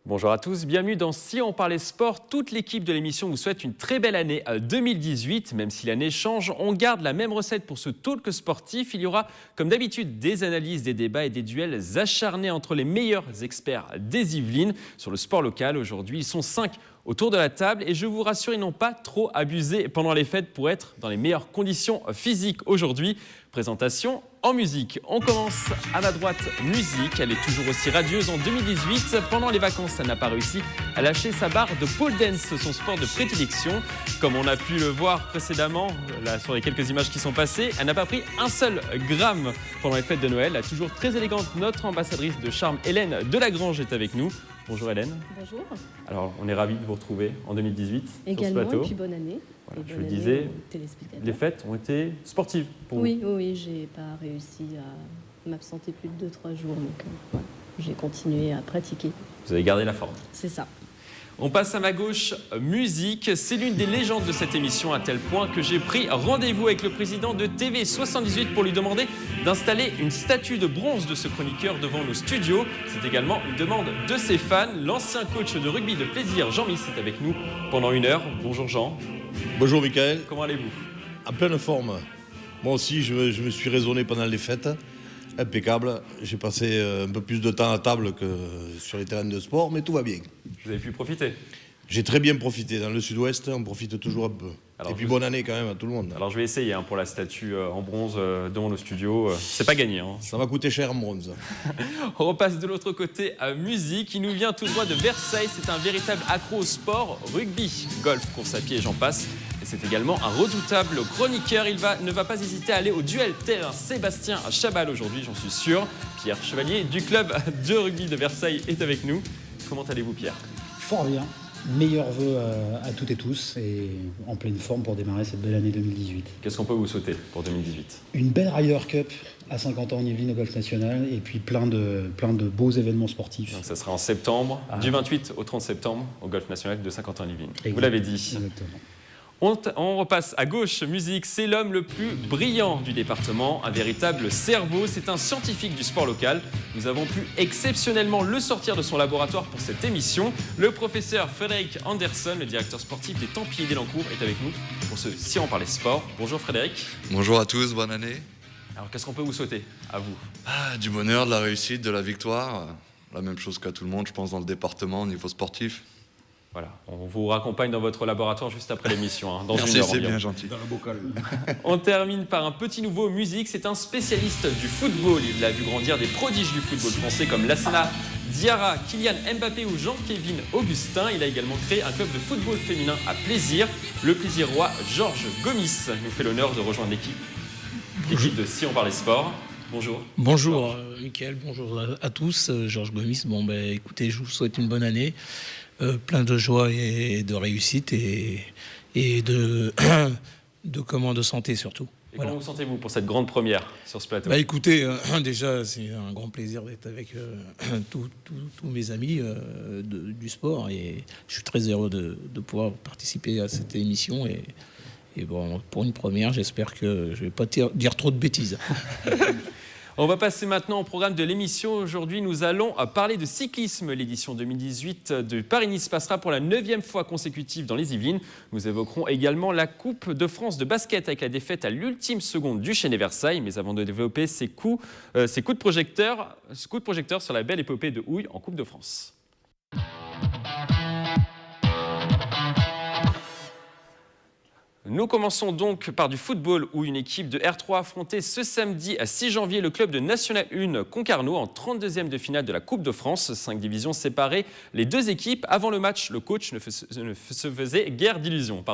Bonjour à tous, bienvenue dans Si on parlait sport. Toute l'équipe de l'émission vous souhaite une très belle année 2018. Même si l'année change, on garde la même recette pour ce talk sportif. Il y aura comme d'habitude des analyses, des débats et des duels acharnés entre les meilleurs experts des Yvelines sur le sport local. Aujourd'hui, ils sont 5 autour de la table et je vous rassure, ils n'ont pas trop abusé pendant les fêtes pour être dans les meilleures conditions physiques aujourd'hui. Présentation en musique. On commence à ma droite, musique. Elle est toujours aussi radieuse en 2018. Pendant les vacances, elle n'a pas réussi à lâcher sa barre de pole dance, son sport de prédilection. Comme on a pu le voir précédemment, là, sur les quelques images qui sont passées, elle n'a pas pris un seul gramme pendant les fêtes de Noël. La toujours très élégante, notre ambassadrice de charme, Hélène Delagrange, est avec nous. Bonjour Hélène. Bonjour. Alors, on est ravis de vous retrouver en 2018 également, sur ce plateau. Et puis bonne année. Voilà, et je bonne le année disais, aux téléspectateurs. les fêtes ont été sportives pour vous. Oui, j'ai pas réussi à m'absenter plus de 2-3 jours, donc voilà, j'ai continué à pratiquer. Vous avez gardé la forme. C'est ça. On passe à ma gauche, musique. C'est l'une des légendes de cette émission à tel point que j'ai pris rendez-vous avec le président de TV78 pour lui demander d'installer une statue de bronze de ce chroniqueur devant nos studios. C'est également une demande de ses fans. L'ancien coach de rugby de plaisir, Jean Miss, est avec nous pendant 1 heure. Bonjour Jean. Bonjour Mickaël. Comment allez-vous? En pleine forme. Moi aussi, je me suis raisonné pendant les fêtes. Impeccable. J'ai passé un peu plus de temps à table que sur les terrains de sport, mais tout va bien. Vous avez pu profiter? J'ai très bien profité. Dans le sud-ouest, on profite toujours un peu. Alors, et puis bonne année quand même à tout le monde. Alors je vais essayer pour la statue en bronze devant nos studios. C'est pas gagné. Ça m'a coûté cher en bronze. On repasse de l'autre côté à musique. Il nous vient tout droit de Versailles. C'est un véritable accro au sport, rugby, golf, course à pied et j'en passe. Et c'est également un redoutable chroniqueur. Il ne va pas hésiter à aller au duel tel un Sébastien Chabal aujourd'hui, j'en suis sûr. Pierre Chevalier du club de rugby de Versailles est avec nous. Comment allez-vous Pierre? Fort bien. Meilleurs vœux à toutes et tous et en pleine forme pour démarrer cette belle année 2018. Qu'est-ce qu'on peut vous souhaiter pour 2018? Une belle Ryder Cup à 50 ans en Yvelines au Golf National et puis plein de beaux événements sportifs. Donc ça sera en septembre, du 28 au 30 septembre au Golf National de 50 ans en Yvelines. Exactement. Vous l'avez dit. Exactement. On repasse à gauche, musique. C'est l'homme le plus brillant du département, un véritable cerveau. C'est un scientifique du sport local. Nous avons pu exceptionnellement le sortir de son laboratoire pour cette émission. Le professeur Frédéric Anderson, le directeur sportif des Templiers d'Elancourt, est avec nous pour ce Si on parlait sport. Bonjour Frédéric. Bonjour à tous, bonne année. Alors qu'est-ce qu'on peut vous souhaiter à vous? Du bonheur, de la réussite, de la victoire. La même chose qu'à tout le monde, je pense, dans le département au niveau sportif. Voilà, on vous raccompagne dans votre laboratoire juste après l'émission. Dans Merci, une heure c'est environ. bien gentil. Dans le bocal. On termine par un petit nouveau musique. C'est un spécialiste du football. Il a vu grandir des prodiges du football français comme Lassana Diarra, Kylian Mbappé ou Jean-Kévin Augustin. Il a également créé un club de football féminin à Plaisir. Le Plaisir Roi, Georges Gomis nous fait l'honneur de rejoindre l'équipe de Si on parlait sport. Bonjour. Bonjour Mickaël, bonjour à tous. Georges Gomis, écoutez, je vous souhaite une bonne année. Plein de joie et de réussite et de santé surtout. Et comment vous sentez-vous pour cette grande première sur ce plateau? Écoutez, déjà c'est un grand plaisir d'être avec tous mes amis du sport et je suis très heureux de pouvoir participer à cette émission et bon, pour une première, j'espère que je ne vais pas dire trop de bêtises. On va passer maintenant au programme de l'émission. Aujourd'hui, nous allons parler de cyclisme. L'édition 2018 de Paris-Nice passera pour la 9e fois consécutive dans les Yvelines. Nous évoquerons également la Coupe de France de basket avec la défaite à l'ultime seconde du Chesnay-Versailles. Mais avant de développer ces coups de projecteur sur la belle épopée de Houille en Coupe de France. Nous commençons donc par du football où une équipe de R3 affrontait ce samedi à 6 janvier le club de National 1 Concarneau en 32e de finale de la Coupe de France. 5 divisions séparées les deux équipes. Avant le match, le coach ne se faisait guère d'illusions.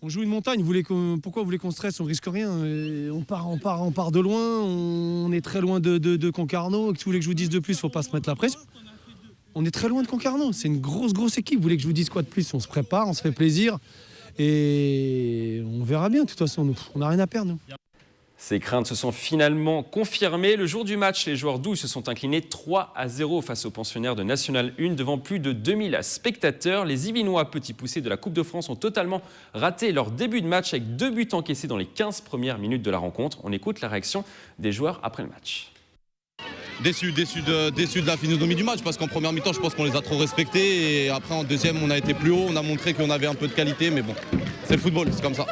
On joue une montagne, pourquoi vous voulez qu'on stresse? On risque rien. On part de loin, on est très loin de Concarneau. Si vous voulez que je vous dise de plus, il ne faut pas se mettre la pression. On est très loin de Concarneau, c'est une grosse équipe. Vous voulez que je vous dise quoi de plus? On se prépare, on se fait plaisir. Et on verra bien, de toute façon, on n'a rien à perdre. Nous. Ces craintes se sont finalement confirmées. Le jour du match, les joueurs d'Houille se sont inclinés 3-0 face aux pensionnaires de National 1 devant plus de 2000 spectateurs. Les Yvinois, petits poussés de la Coupe de France, ont totalement raté leur début de match avec 2 buts encaissés dans les 15 premières minutes de la rencontre. On écoute la réaction des joueurs après le match. déçu de la physionomie du match parce qu'en première mi-temps, je pense qu'on les a trop respectés et après en deuxième, on a été plus haut, on a montré qu'on avait un peu de qualité, mais bon, c'est le football, c'est comme ça.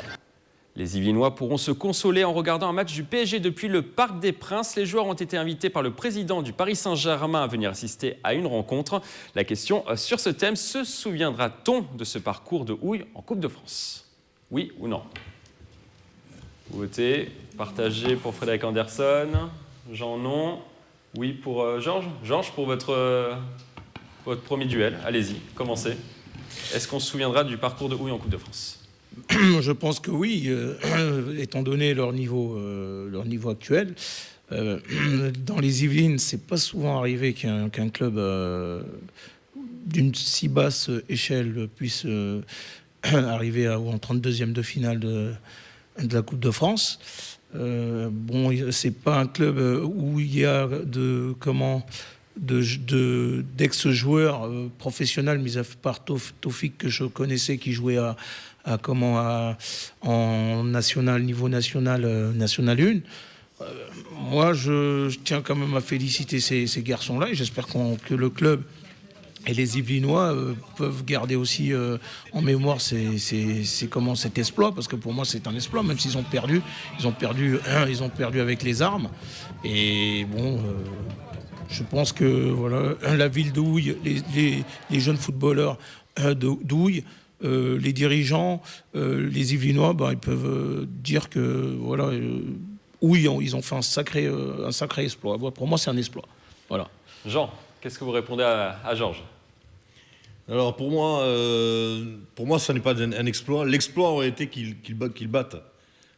Les Yvelinois pourront se consoler en regardant un match du PSG depuis le Parc des Princes. Les joueurs ont été invités par le président du Paris Saint-Germain à venir assister à une rencontre. La question sur ce thème, se souviendra-t-on de ce parcours de houille en Coupe de France? Oui ou non? Vous votez, partagez pour Frédéric Anderson, Jean non, oui pour Georges. Georges, pour votre premier duel, allez-y, commencez. Est-ce qu'on se souviendra du parcours de houille en Coupe de France? Je pense que oui, étant donné leur niveau actuel. Dans les Yvelines, c'est pas souvent arrivé qu'un club d'une si basse échelle puisse arriver en 32e de finale de la Coupe de France. Bon, c'est pas un club où il y a d'ex-joueurs professionnels, mis à part Taufik que je connaissais, qui jouait en national, niveau national, national 1. Moi, je tiens quand même à féliciter ces garçons-là et j'espère que le club et les Yvelinois peuvent garder aussi en mémoire cet exploit, parce que pour moi c'est un exploit, même s'ils ont perdu. Ils ont perdu avec les armes. Et bon, je pense que voilà, la ville de Houille, les jeunes footballeurs d'Houille, les dirigeants, les Yvelinois, ils peuvent dire que voilà, oui, ils ont fait un sacré exploit. Pour moi, c'est un exploit. Voilà. Jean, qu'est-ce que vous répondez à Georges? Alors pour moi, ça n'est pas un exploit. L'exploit aurait été qu'ils battent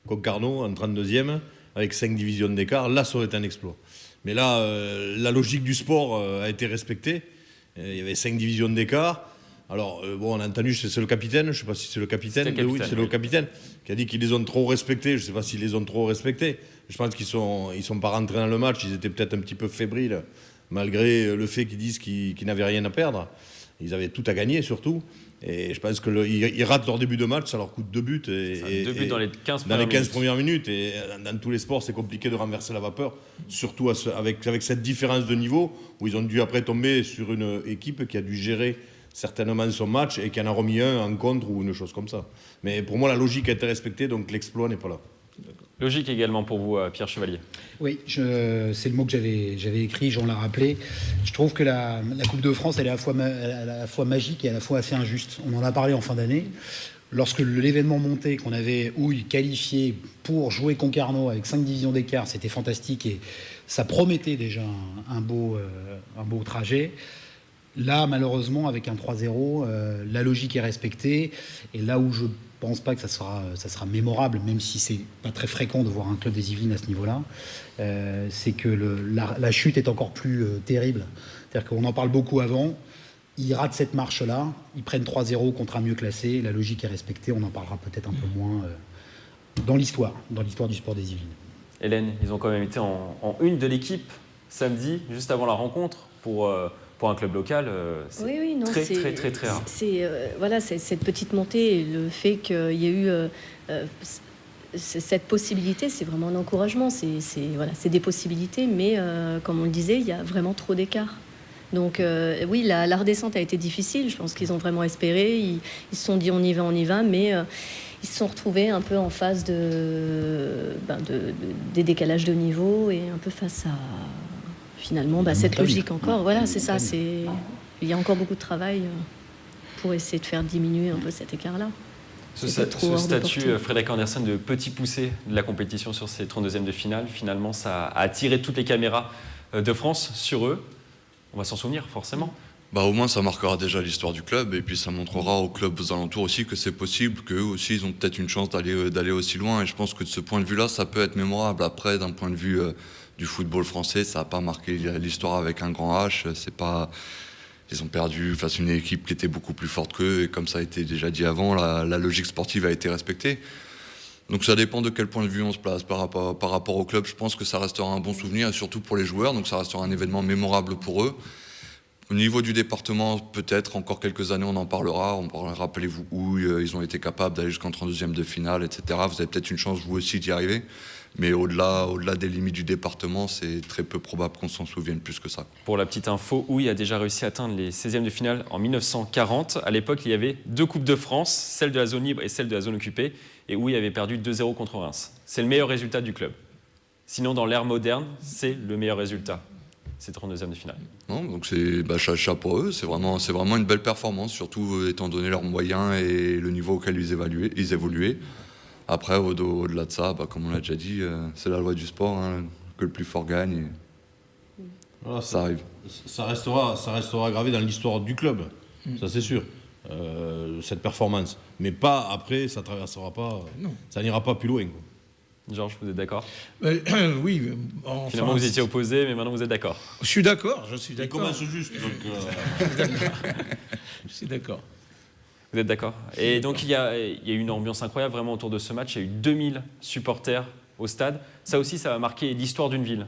Concarneau en 32e avec 5 divisions d'écart. Là, ça aurait été un exploit. Mais là, la logique du sport a été respectée. Il y avait 5 divisions d'écart. Alors, on a entendu, c'est le capitaine, je ne sais pas si c'est le capitaine. Oui, c'est le capitaine qui a dit qu'ils les ont trop respectés. Je ne sais pas s'ils les ont trop respectés. Je pense qu'ils ne sont pas rentrés dans le match. Ils étaient peut-être un petit peu fébriles, malgré le fait qu'ils disent qu'ils n'avaient rien à perdre. Ils avaient tout à gagner, surtout. Et je pense qu'ils ratent leur début de match, ça leur coûte 2 buts. 2 buts dans les 15 premières minutes. Et dans tous les sports, c'est compliqué de renverser la vapeur, surtout avec cette différence de niveau, où ils ont dû après tomber sur une équipe qui a dû gérer certainement son match et qui en a remis un en contre ou une chose comme ça. Mais pour moi, la logique a été respectée, donc l'exploit n'est pas là. Logique également pour vous, Pierre Chevalier. Oui, c'est le mot que j'avais écrit, Jean l'a rappelé. Je trouve que la Coupe de France, elle est à la fois magique et à la fois assez injuste. On en a parlé en fin d'année. Lorsque l'événement montait, qu'on avait Houille qualifié pour jouer Concarneau avec 5 divisions d'écart, c'était fantastique et ça promettait déjà un beau trajet. Là, malheureusement, avec un 3-0, la logique est respectée. Et là où je pense pas que ça sera mémorable, même si c'est pas très fréquent de voir un club des Yvelines à ce niveau-là, c'est que la chute est encore plus terrible. C'est-à-dire qu'on en parle beaucoup avant. Ils ratent cette marche-là, ils prennent 3-0 contre un mieux classé. La logique est respectée. On en parlera peut-être un peu moins dans l'histoire du sport des Yvelines. Hélène, ils ont quand même été en une de l'équipe samedi, juste avant la rencontre, pour un club local, c'est très rare. Voilà, c'est cette petite montée, le fait qu'il y ait eu cette possibilité, c'est vraiment un encouragement. C'est des possibilités, mais comme on le disait, il y a vraiment trop d'écart. Donc oui, la redescente a été difficile. Je pense qu'ils ont vraiment espéré. Ils se sont dit on y va, mais ils se sont retrouvés un peu en face des décalages de niveau et un peu face à finalement cette logique encore. Voilà, c'est ça. Il y a encore beaucoup de travail pour essayer de faire diminuer un peu cet écart-là. Ce statut, Frédéric Anderson, de petit poussé de la compétition sur ces 32e de finale, finalement, ça a attiré toutes les caméras de France sur eux. On va s'en souvenir, forcément. Au moins, ça marquera déjà l'histoire du club et puis ça montrera aux clubs aux alentours aussi que c'est possible, qu'eux aussi, ils ont peut-être une chance d'aller aussi loin. Et je pense que de ce point de vue-là, ça peut être mémorable. Après, d'un point de vue du football français, ça n'a pas marqué l'histoire avec un grand H. Ils ont perdu face à une équipe qui était beaucoup plus forte qu'eux. Et comme ça a été déjà dit avant, la logique sportive a été respectée. Donc ça dépend de quel point de vue on se place par rapport au club. Je pense que ça restera un bon souvenir, et surtout pour les joueurs. Donc ça restera un événement mémorable pour eux. Au niveau du département, peut-être encore quelques années, on en parlera. Rappelez-vous où ils ont été capables d'aller jusqu'en 32e de finale, etc. Vous avez peut-être une chance, vous aussi, d'y arriver. Mais au-delà des limites du département, c'est très peu probable qu'on s'en souvienne plus que ça. Pour la petite info, Houille a déjà réussi à atteindre les 16e de finale en 1940. À l'époque, il y avait 2 Coupes de France, celle de la zone libre et celle de la zone occupée. Et Houille avait perdu 2-0 contre Reims. C'est le meilleur résultat du club. Sinon, dans l'ère moderne, c'est le meilleur résultat. C'est 32e de finale. Non, donc chapeau à eux, c'est vraiment une belle performance, surtout étant donné leurs moyens et le niveau auquel ils évoluaient. Après, au-delà de ça, comme on l'a déjà dit, c'est la loi du sport, hein, que le plus fort gagne. Voilà, ça arrive. Ça restera gravé dans l'histoire du club, ça c'est sûr, cette performance. Mais pas après, ça traversera pas, ça n'ira pas plus loin, quoi. Georges, vous êtes d'accord? Oui. Finalement, vous étiez opposé, mais maintenant vous êtes d'accord. Je suis d'accord. Il commence juste. Je suis d'accord. Vous êtes d'accord? Et donc, il y a eu une ambiance incroyable vraiment autour de ce match. Il y a eu 2000 supporters au stade. Ça aussi, ça va marquer l'histoire d'une ville.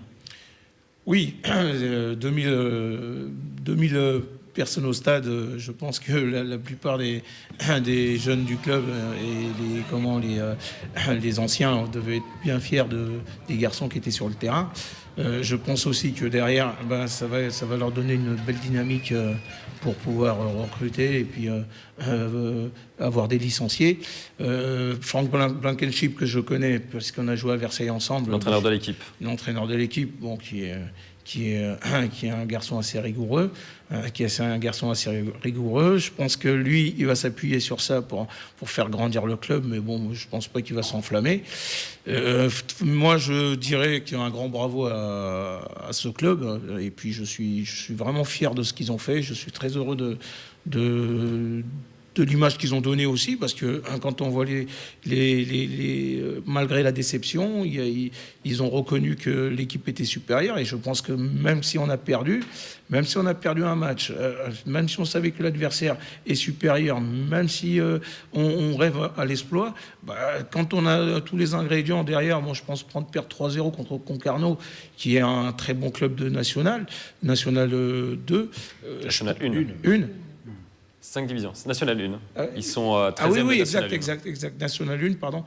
Oui, 2000 personnes au stade. Je pense que la plupart des jeunes du club et les anciens devaient être bien fiers des garçons qui étaient sur le terrain. Je pense aussi que derrière, ça va leur donner une belle dynamique pour pouvoir recruter et puis avoir des licenciés. Frank Blankenship, que je connais parce qu'on a joué à Versailles ensemble. L'entraîneur de l'équipe. L'entraîneur de l'équipe, qui est un garçon assez rigoureux, Je pense que lui, il va s'appuyer sur ça pour faire grandir le club, mais bon, je pense pas qu'il va s'enflammer. Moi, je dirais qu'il y a un grand bravo à ce club, et puis je suis vraiment fier de ce qu'ils ont fait. Je suis très heureux de l'image qu'ils ont donnée aussi, parce que quand on voit malgré la déception, ils ont reconnu que l'équipe était supérieure, et je pense que même si on a perdu un match, même si on savait que l'adversaire est supérieur, même si on rêve à l'exploit, quand on a tous les ingrédients derrière, je pense perdre 3-0 contre Concarneau, qui est un très bon club de National 2. National 1. 5 divisions, c'est National 1. Ils sont 13e oui, National exact. National 1, pardon.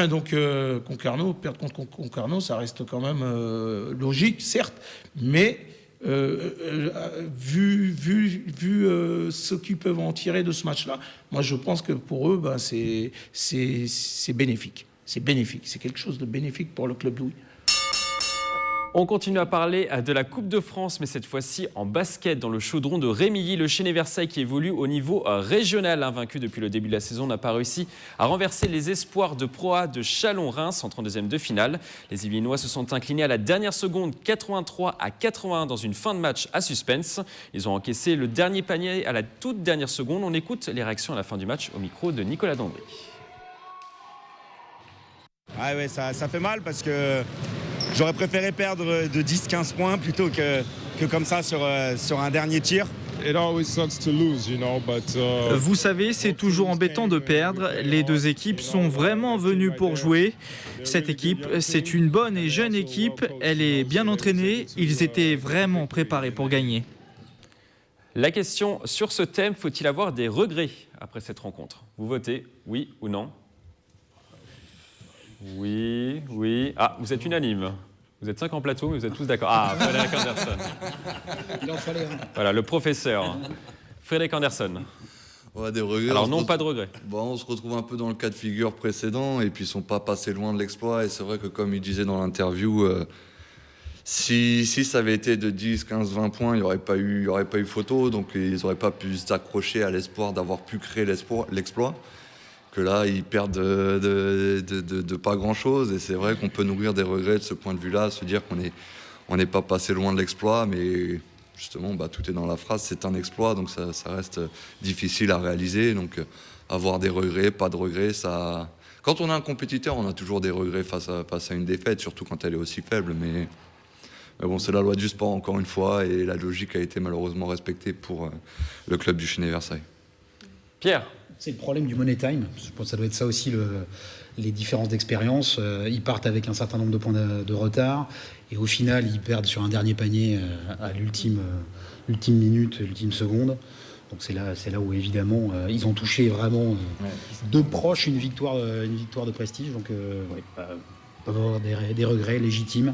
Donc, Concarneau, perdre contre Concarneau, ça reste quand même logique, certes, mais vu ce qu'ils peuvent en tirer de ce match-là, moi, je pense que pour eux, c'est bénéfique. C'est bénéfique. C'est quelque chose de bénéfique pour le club d'Houille. On continue à parler de la Coupe de France, mais cette fois-ci en basket dans le chaudron de Rémilly. Le Chénet Versailles qui évolue au niveau régional, invaincu depuis le début de la saison, n'a pas réussi à renverser les espoirs de Pro A de Chalon-Reims en 32e de finale. Les Yvelinois se sont inclinés à la dernière seconde, 83-81 dans une fin de match à suspense. Ils ont encaissé le dernier panier à la toute dernière seconde. On écoute les réactions à la fin du match au micro de Nicolas Dandry. Ah ouais, ça fait mal parce que j'aurais préféré perdre de 10-15 points plutôt que comme ça sur un dernier tir. Vous savez, c'est toujours embêtant de perdre. Les deux équipes sont vraiment venues pour jouer. Cette équipe, c'est une bonne et jeune équipe. Elle est bien entraînée. Ils étaient vraiment préparés pour gagner. La question sur ce thème, faut-il avoir des regrets après cette rencontre? Vous votez oui ou non? Oui. Ah, vous êtes unanime. Vous êtes 5 en plateau, mais vous êtes tous d'accord. Ah, Frédéric Anderson. Il en fallait un. Voilà, le professeur. Frédéric Anderson. Ouais, des regrets. Alors non, pas de regrets. On se retrouve un peu dans le cas de figure précédent, et puis ils ne sont pas passés loin de l'exploit. Et c'est vrai que, comme il disait dans l'interview, si ça avait été de 10, 15, 20 points, il n'y aurait pas eu photo. Donc ils n'auraient pas pu s'accrocher à l'espoir d'avoir pu créer l'exploit. Que là, ils perdent de pas grand-chose. Et c'est vrai qu'on peut nourrir des regrets de ce point de vue-là, se dire qu'on n'est pas passé loin de l'exploit, mais justement, tout est dans la phrase, c'est un exploit, donc ça reste difficile à réaliser. Donc avoir des regrets, pas de regrets, ça... Quand on est un compétiteur, on a toujours des regrets face à une défaite, surtout quand elle est aussi faible. Mais bon, c'est la loi du sport, encore une fois, et la logique a été malheureusement respectée pour le club du Chénet Versailles. Pierre? C'est le problème du money time. Je pense que ça doit être ça aussi les différences d'expérience. Ils partent avec un certain nombre de points de retard et au final, ils perdent sur un dernier panier à l'ultime minute, l'ultime seconde. Donc c'est là où évidemment ils ont touché vraiment de proche une victoire de prestige. Donc peuvent avoir des regrets légitimes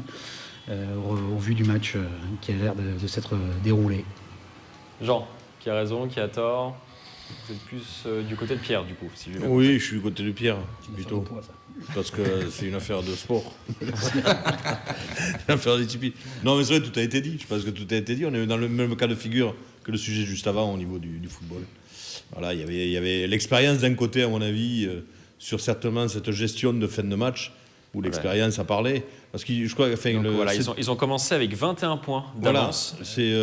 au vu du match qui a l'air de s'être déroulé. Jean, qui a raison, qui a tort. Vous êtes plus du côté de Pierre, du coup, si j'ai bien Oui, je suis du côté de Pierre, plutôt. Parce que c'est une affaire de sport. Une affaire d'équipe. Non, mais c'est vrai, tout a été dit. Je pense que tout a été dit. On est dans le même cas de figure que le sujet juste avant au niveau du football. Voilà, il y avait l'expérience d'un côté, à mon avis, sur certainement cette gestion de fin de match, où l'expérience a parlé. Parce que je crois, ils ont commencé avec 21 points d'avance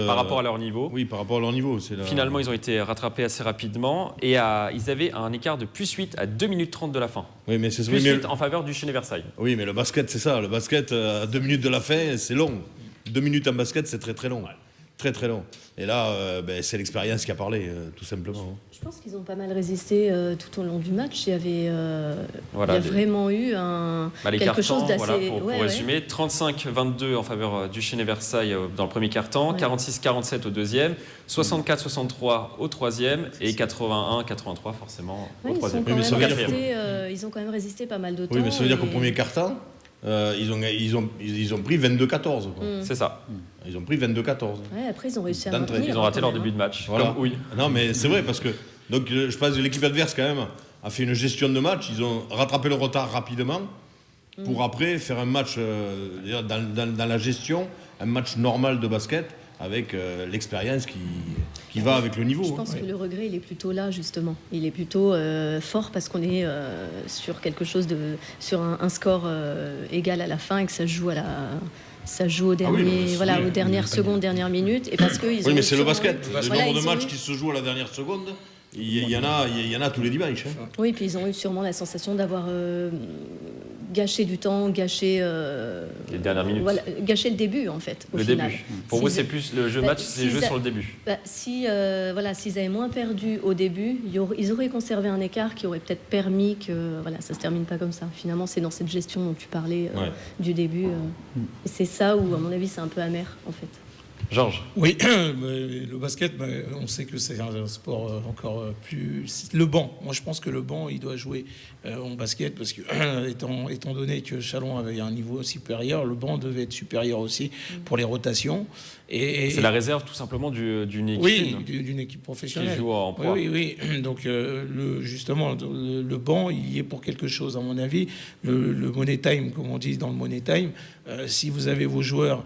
par rapport à leur niveau. Oui, par rapport à leur niveau. Finalement, ils ont été rattrapés assez rapidement et ils avaient un écart de +8 à 2 minutes 30 de la fin. Oui, mais c'est +8 en faveur du Chenet Versailles. Oui, mais le basket, c'est ça. Le basket, à 2 minutes de la fin, c'est long. 2 minutes en basket, c'est très très long. Très très long. Et là, c'est l'expérience qui a parlé, tout simplement. Je pense qu'ils ont pas mal résisté tout au long du match. Il y a vraiment eu quelque chose d'assez... Pour résumer, 35-22 en faveur du Chenet Versailles dans le premier quart-temps, 46-47 au deuxième, 64-63 au troisième et 81-83 forcément au troisième. Ils ont quand même résisté pas mal de temps. Oui, mais ça veut dire qu'au premier quart-temps, ils ont pris 22-14. C'est ça. Ils ont pris 22-14. Ouais, après, ils ont réussi à maintenir. Ils ont raté leur début de match. Voilà. Comme Non, mais c'est vrai, parce que donc, je pense que l'équipe adverse, quand même, a fait une gestion de match. Ils ont rattrapé le retard rapidement pour après faire un match, dans la gestion, un match normal de basket avec l'expérience qui va avec le niveau. Je pense que le regret, il est plutôt là, justement. Il est plutôt fort parce qu'on est sur quelque chose sur un score égal à la fin et que ça joue aux dernières secondes, dernières minutes. Et parce que mais c'est le basket. Le nombre de matchs qui se jouent à la dernière seconde, il y en a tous les dimanches. Oui, puis ils ont eu sûrement la sensation d'avoir gâché du temps, gâché les dernières minutes. Gâché le début, en fait, au final. Début. Pour vous, c'est plus le jeu match, c'est joué sur le début. S'ils avaient moins perdu au début, ils auraient conservé un écart qui aurait peut-être permis que ça se termine pas comme ça. Finalement, c'est dans cette gestion dont tu parlais du début. Et c'est ça où, à mon avis, c'est un peu amer, en fait. Georges. Oui, le basket, on sait que c'est un sport encore plus... Le banc, moi je pense que le banc, il doit jouer en basket parce que, étant donné que Châlons avait un niveau supérieur, le banc devait être supérieur aussi pour les rotations. C'est la réserve tout simplement d'une équipe. Oui, d'une équipe professionnelle. Qui joue en pro. Oui. Donc justement, le banc, il y est pour quelque chose, à mon avis. Le money time, comme on dit dans le money time, si vous avez vos joueurs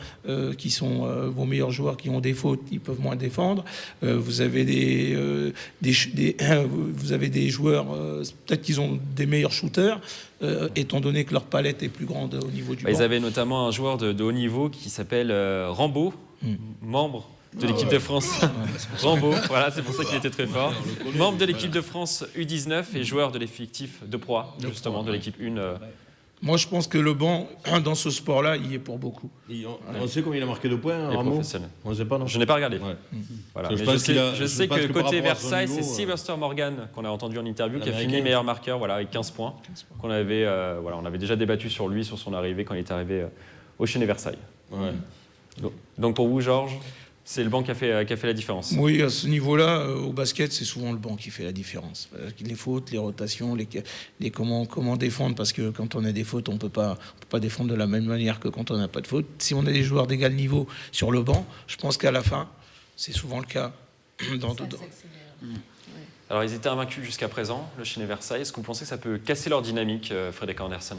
qui sont vos meilleurs joueurs qui ont des fautes, ils peuvent moins défendre. Vous avez vous avez des joueurs, peut-être qu'ils ont des meilleurs shooters, étant donné que leur palette est plus grande au niveau du banc. Ils avaient notamment un joueur de haut niveau qui s'appelle Rambo, membre de l'équipe de France. Rambo, voilà, c'est pour ça qu'il était très fort. Membre de l'équipe de France U19 et joueur de l'effectif de Pro A, justement, de l'équipe 1. Moi, je pense que le banc, dans ce sport-là, il y est pour beaucoup. On sait combien il a marqué de points, Rambo ? On ne sait pas, non ? Je n'ai pas regardé. Voilà. Je sais que côté Versailles, c'est Sylvester Morgan, qu'on a entendu en interview, qui a fini meilleur marqueur avec 15 points. On avait déjà débattu sur lui, sur son arrivée, quand il est arrivé au Chenet Versailles. Ouais. Donc pour vous, Georges, c'est le banc qui a fait la différence. Oui, à ce niveau-là, au basket, c'est souvent le banc qui fait la différence. Les fautes, les rotations, comment défendre, parce que quand on a des fautes, on peut pas défendre de la même manière que quand on n'a pas de fautes. Si on a des joueurs d'égal niveau sur le banc, je pense qu'à la fin, c'est souvent le cas. Alors, ils étaient invaincus jusqu'à présent, le Chenet Versailles. Est-ce que vous pensez que ça peut casser leur dynamique, Frédéric Andersen ?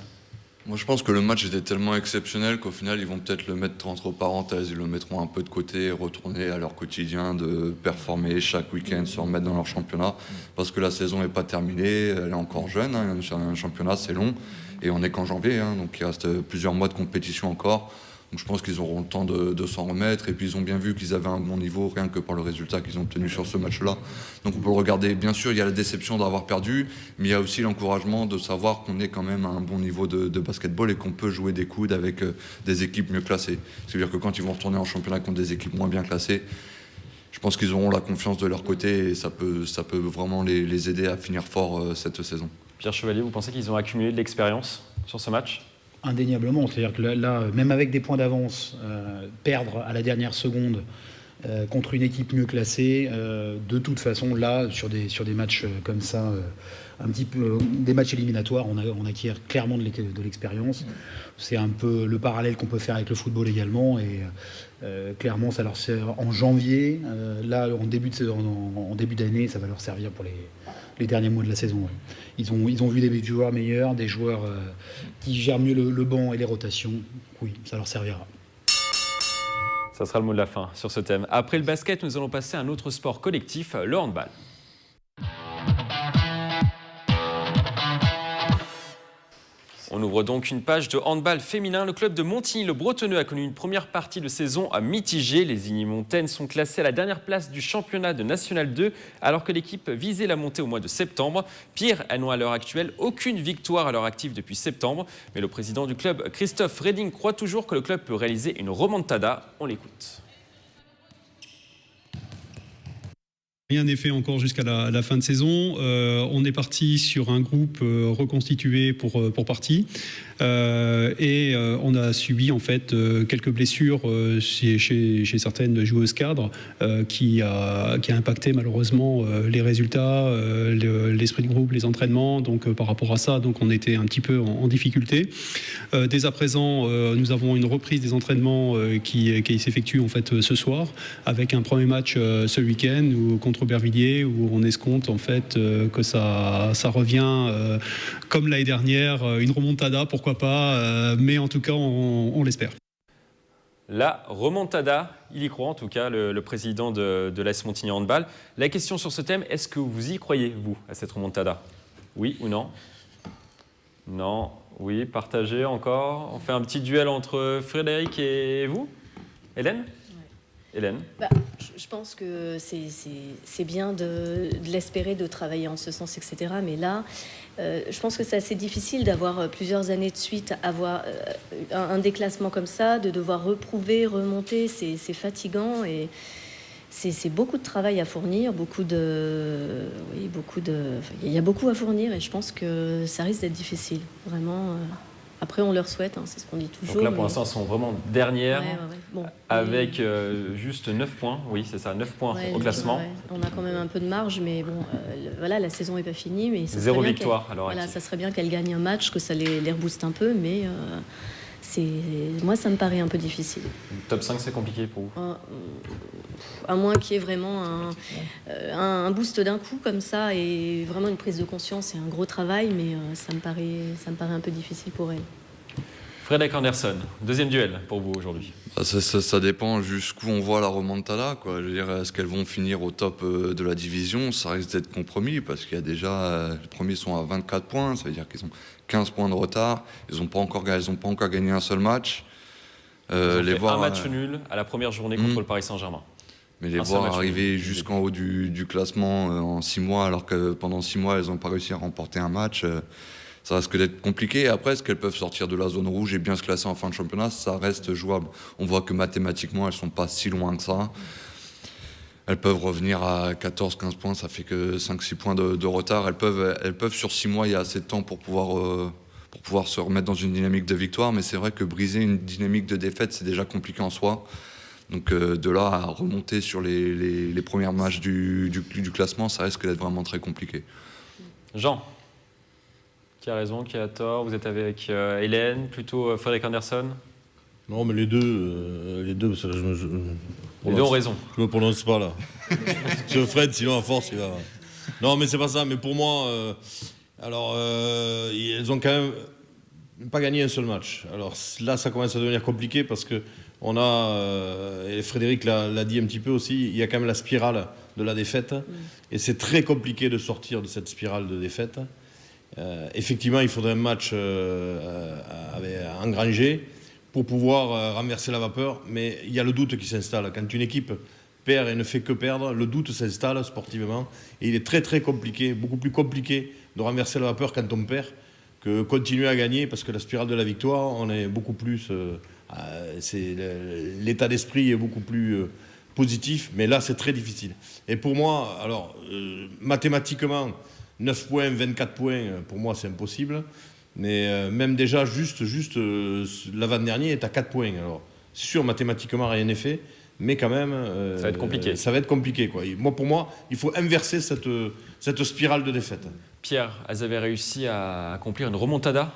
Moi, je pense que le match était tellement exceptionnel qu'au final, ils vont peut-être le mettre entre parenthèses. Ils le mettront un peu de côté, retourner à leur quotidien, de performer chaque week-end, se remettre dans leur championnat. Parce que la saison n'est pas terminée, elle est encore jeune. Un championnat, c'est long. Et on n'est qu'en janvier, donc il reste plusieurs mois de compétition encore. Donc je pense qu'ils auront le temps de s'en remettre. Et puis ils ont bien vu qu'ils avaient un bon niveau, rien que par le résultat qu'ils ont obtenu sur ce match-là. Donc on peut le regarder. Bien sûr, il y a la déception d'avoir perdu, mais il y a aussi l'encouragement de savoir qu'on est quand même à un bon niveau de basketball et qu'on peut jouer des coudes avec des équipes mieux classées. C'est-à-dire que quand ils vont retourner en championnat contre des équipes moins bien classées, je pense qu'ils auront la confiance de leur côté et ça peut vraiment les aider à finir fort cette saison. Pierre Chevalier, vous pensez qu'ils ont accumulé de l'expérience sur ce match ? Indéniablement, c'est-à-dire que là, même avec des points d'avance, perdre à la dernière seconde contre une équipe mieux classée, de toute façon, là, sur des matchs comme ça, un petit peu des matchs éliminatoires, on acquiert clairement de l'expérience. C'est un peu le parallèle qu'on peut faire avec le football également, et clairement, ça leur sert en janvier. Là, en début d'année, ça va leur servir pour les derniers mois de la saison. Ouais. Ils ont vu des joueurs meilleurs, des joueurs qui gèrent mieux le banc et les rotations. Oui, ça leur servira. Ça sera le mot de la fin sur ce thème. Après le basket, nous allons passer à un autre sport collectif, le handball. On ouvre donc une page de handball féminin. Le club de Montigny-le-Bretonneux a connu une première partie de saison mitigée. Les Igny-Montaigne sont classées à la dernière place du championnat de National 2, alors que l'équipe visait la montée au mois de septembre. Pire, elles n'ont à l'heure actuelle aucune victoire à leur actif depuis septembre. Mais le président du club, Christophe Reding, croit toujours que le club peut réaliser une remontada. On l'écoute. Rien n'est fait encore jusqu'à la fin de saison. On est parti sur un groupe reconstitué pour partie. Et on a subi en fait quelques blessures chez certaines joueuses cadres qui a impacté malheureusement les résultats, l'esprit de groupe, les entraînements. Donc par rapport à ça, donc on était un petit peu en difficulté. Dès à présent, nous avons une reprise des entraînements qui s'effectue en fait ce soir, avec un premier match ce week-end contre Aubervilliers, où on escompte en fait que ça revient comme l'année dernière, une remontada, pourquoi pas, mais en tout cas on l'espère. La remontada, il y croit en tout cas, le président de l'AS Montigny Handball. La question sur ce thème, est-ce que vous y croyez, vous, à cette remontada ? Oui ou non ? Non, oui, partagez encore. On fait un petit duel entre Frédéric et vous ? Hélène ? Hélène ? Je pense que c'est bien de l'espérer, de travailler en ce sens, etc. Mais là, je pense que c'est assez difficile d'avoir plusieurs années de suite, avoir un déclassement comme ça, de devoir reprouver, remonter, c'est fatigant et c'est beaucoup de travail à fournir, il y a beaucoup à fournir et je pense que ça risque d'être difficile, vraiment. Après, on leur souhaite, c'est ce qu'on dit toujours. Donc là, pour l'instant, elles sont vraiment dernières, ouais. Bon, avec juste 9 points. Oui, c'est ça, 9 points au classement. Ouais. On a quand même un peu de marge, mais bon, voilà, la saison n'est pas finie. Mais ça 0 victoire, alors. Voilà, ça serait bien qu'elles gagnent un match, que ça les rebooste un peu, mais moi, ça me paraît un peu difficile. Top 5, c'est compliqué pour vous ? À moins qu'il y ait vraiment un boost d'un coup comme ça et vraiment une prise de conscience et un gros travail, mais ça me paraît un peu difficile pour elle. Frédéric Anderson, deuxième duel pour vous aujourd'hui. Ça dépend jusqu'où on voit la remontada, quoi. Je veux dire, est-ce qu'elles vont finir au top de la division ? Ça risque d'être compromis parce qu'il y a déjà, les premiers sont à 24 points, ça veut dire qu'ils ont 15 points de retard. Ils n'ont pas encore gagné un seul match. Ils ont fait un match nul à la première journée contre le Paris Saint-Germain. Mais les voir arriver jusqu'en haut du classement en 6 mois, alors que pendant 6 mois, elles n'ont pas réussi à remporter un match, ça risque d'être compliqué. Après, est-ce qu'elles peuvent sortir de la zone rouge et bien se classer en fin de championnat ? Ça reste jouable. On voit que mathématiquement, elles ne sont pas si loin que ça. Elles peuvent revenir à 14-15 points, ça fait que 5-6 points de retard. Elles peuvent sur 6 mois, il y a assez de temps pour pouvoir se remettre dans une dynamique de victoire. Mais c'est vrai que briser une dynamique de défaite, c'est déjà compliqué en soi. Donc de là à remonter sur les premiers matchs du classement, ça risque d'être vraiment très compliqué. Jean, qui a raison, qui a tort ? Vous êtes avec Hélène, plutôt Frédéric Anderson ? Non, mais les deux, les deux ont raison. Je me prononce pas là. Sur Fred, sinon à force, il va. Non, mais c'est pas ça. Mais pour moi, elles ont quand même pas gagné un seul match. Alors là, ça commence à devenir compliqué parce que on a, et Frédéric l'a dit un petit peu aussi, il y a quand même la spirale de la défaite. Et c'est très compliqué de sortir de cette spirale de défaite. Effectivement, il faudrait un match engrangé pour pouvoir renverser la vapeur, mais il y a le doute qui s'installe. Quand une équipe perd et ne fait que perdre, le doute s'installe sportivement, et il est très très compliqué, beaucoup plus compliqué de renverser la vapeur quand on perd que continuer à gagner, parce que la spirale de la victoire, on est beaucoup plus... l'état d'esprit est beaucoup plus positif, mais là c'est très difficile. Et pour moi, alors mathématiquement, 9 points, 24 points, pour moi, c'est impossible. Mais même déjà, juste l'avant-dernier est à 4 points. Alors, c'est sûr, mathématiquement, rien n'est fait. Mais quand même, ça va être compliqué. Ça va être compliqué, quoi. Pour moi, il faut inverser cette spirale de défaite. Pierre, elles avaient réussi à accomplir une remontada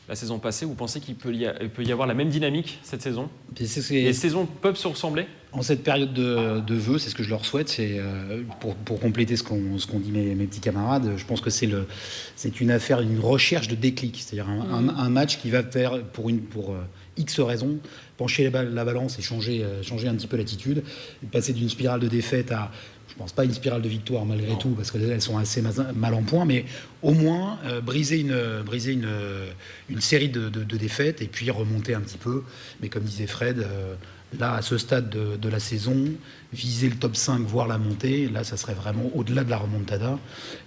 la saison passée. Vous pensez qu'il peut y avoir la même dynamique cette saison ? Les saisons peuvent se ressembler ? En cette période de vœux, c'est ce que je leur souhaite. C'est pour compléter ce qu'ont dit mes petits camarades. Je pense que c'est une affaire, une recherche de déclic, c'est-à-dire un match qui va faire pour X raisons pencher la balance et changer un petit peu l'attitude, et passer d'une spirale de défaite à, je pense pas une spirale de victoire malgré tout, parce qu'elles sont assez mal en point, mais au moins briser une série de défaites et puis remonter un petit peu. Mais comme disait Fred, là, à ce stade de la saison, viser le top 5, voire la montée, là, ça serait vraiment, au-delà de la remontada,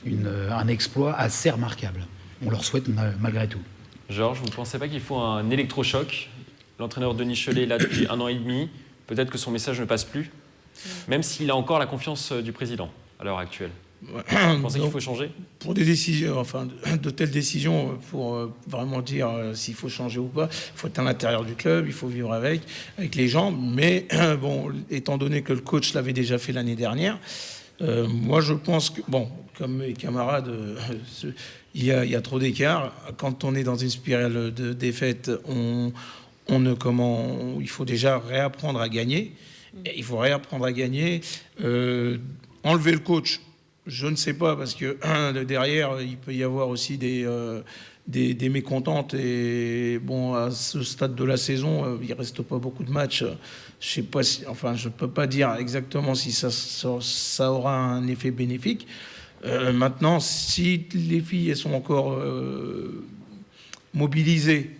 un exploit assez remarquable. On leur souhaite malgré tout. Georges, vous ne pensez pas qu'il faut un électrochoc ? L'entraîneur Denis Cholet est là depuis 1 an et demi. Peut-être que son message ne passe plus, même s'il a encore la confiance du président à l'heure actuelle. Vous pensez qu'il faut changer ? Pour des décisions, de telles décisions, pour vraiment dire s'il faut changer ou pas, il faut être à l'intérieur du club, il faut vivre avec les gens. Mais bon, étant donné que le coach l'avait déjà fait l'année dernière, moi je pense que, comme mes camarades, il y a trop d'écart. Quand on est dans une spirale de défaite, il faut déjà réapprendre à gagner. Il faut réapprendre à gagner. Enlever le coach, je ne sais pas, parce que derrière, il peut y avoir aussi des mécontentes. Et bon, à ce stade de la saison, il ne reste pas beaucoup de matchs. Je sais pas je peux pas dire exactement si ça aura un effet bénéfique. Maintenant, si les filles elles sont encore mobilisées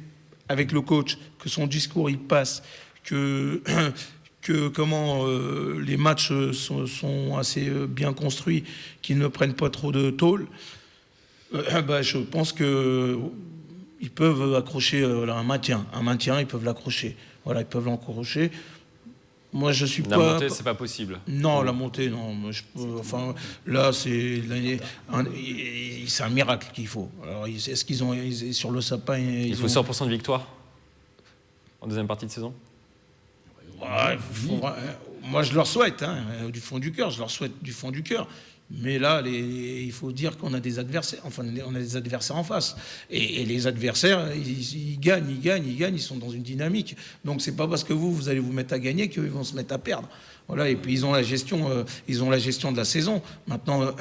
avec le coach, que son discours il passe, que les matchs sont assez bien construits, qu'ils ne prennent pas trop de tôle, je pense qu'ils peuvent accrocher un maintien. Un maintien, ils peuvent l'accrocher. Voilà, ils peuvent l'accrocher. Moi, je suis la montée, c'est pas possible. Non, la montée, non. Là, c'est un miracle qu'il faut. Alors, est-ce qu'ils ont sur le sapin il faut 100% de victoire en deuxième partie de saison. Moi, je leur souhaite, du fond du cœur. Je leur souhaite du fond du cœur. Mais là, il faut dire qu'on a des adversaires. On a des adversaires en face. Et les adversaires, ils gagnent. Ils sont dans une dynamique. Donc, c'est pas parce que vous allez vous mettre à gagner qu'ils vont se mettre à perdre. Voilà. Et puis, ils ont la gestion de la saison. Maintenant,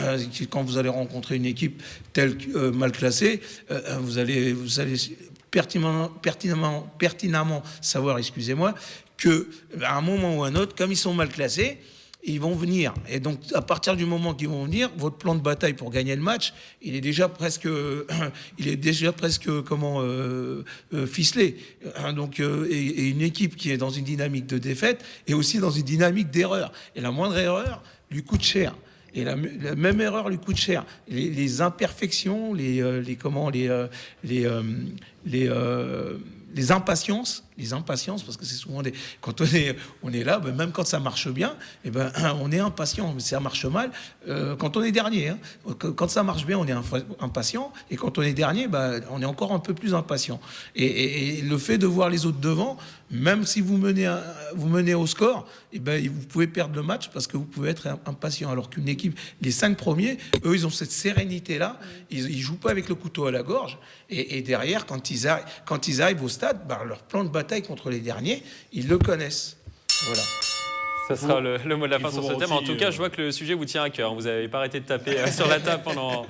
quand vous allez rencontrer une équipe telle que mal classée, vous allez pertinemment savoir, excusez-moi, que à un moment ou à un autre, comme ils sont mal classés, ils vont venir. Et donc, à partir du moment qu'ils vont venir, votre plan de bataille pour gagner le match, il est déjà presque ficelé. Donc, et une équipe qui est dans une dynamique de défaite est aussi dans une dynamique d'erreur. Et la moindre erreur lui coûte cher. Et la même erreur lui coûte cher. Les imperfections, les impatiences, parce que c'est souvent quand on est là, même quand ça marche bien, on est impatient, mais ça marche mal quand on est dernier. Quand ça marche bien, on est impatient, et quand on est dernier, on est encore un peu plus impatient. Et le fait de voir les autres devant, même si vous menez au score, vous pouvez perdre le match parce que vous pouvez être impatient. Alors qu'une équipe, les 5 premiers, eux, ils ont cette sérénité-là. Ils jouent pas avec le couteau à la gorge. Et derrière, quand ils arrivent au stade, leur plan de bataille contre les derniers, ils le connaissent. Voilà. Ça sera le mot de la fin sur ce thème. En tout cas, je vois que le sujet vous tient à cœur. Vous n'avez pas arrêté de taper sur la table pendant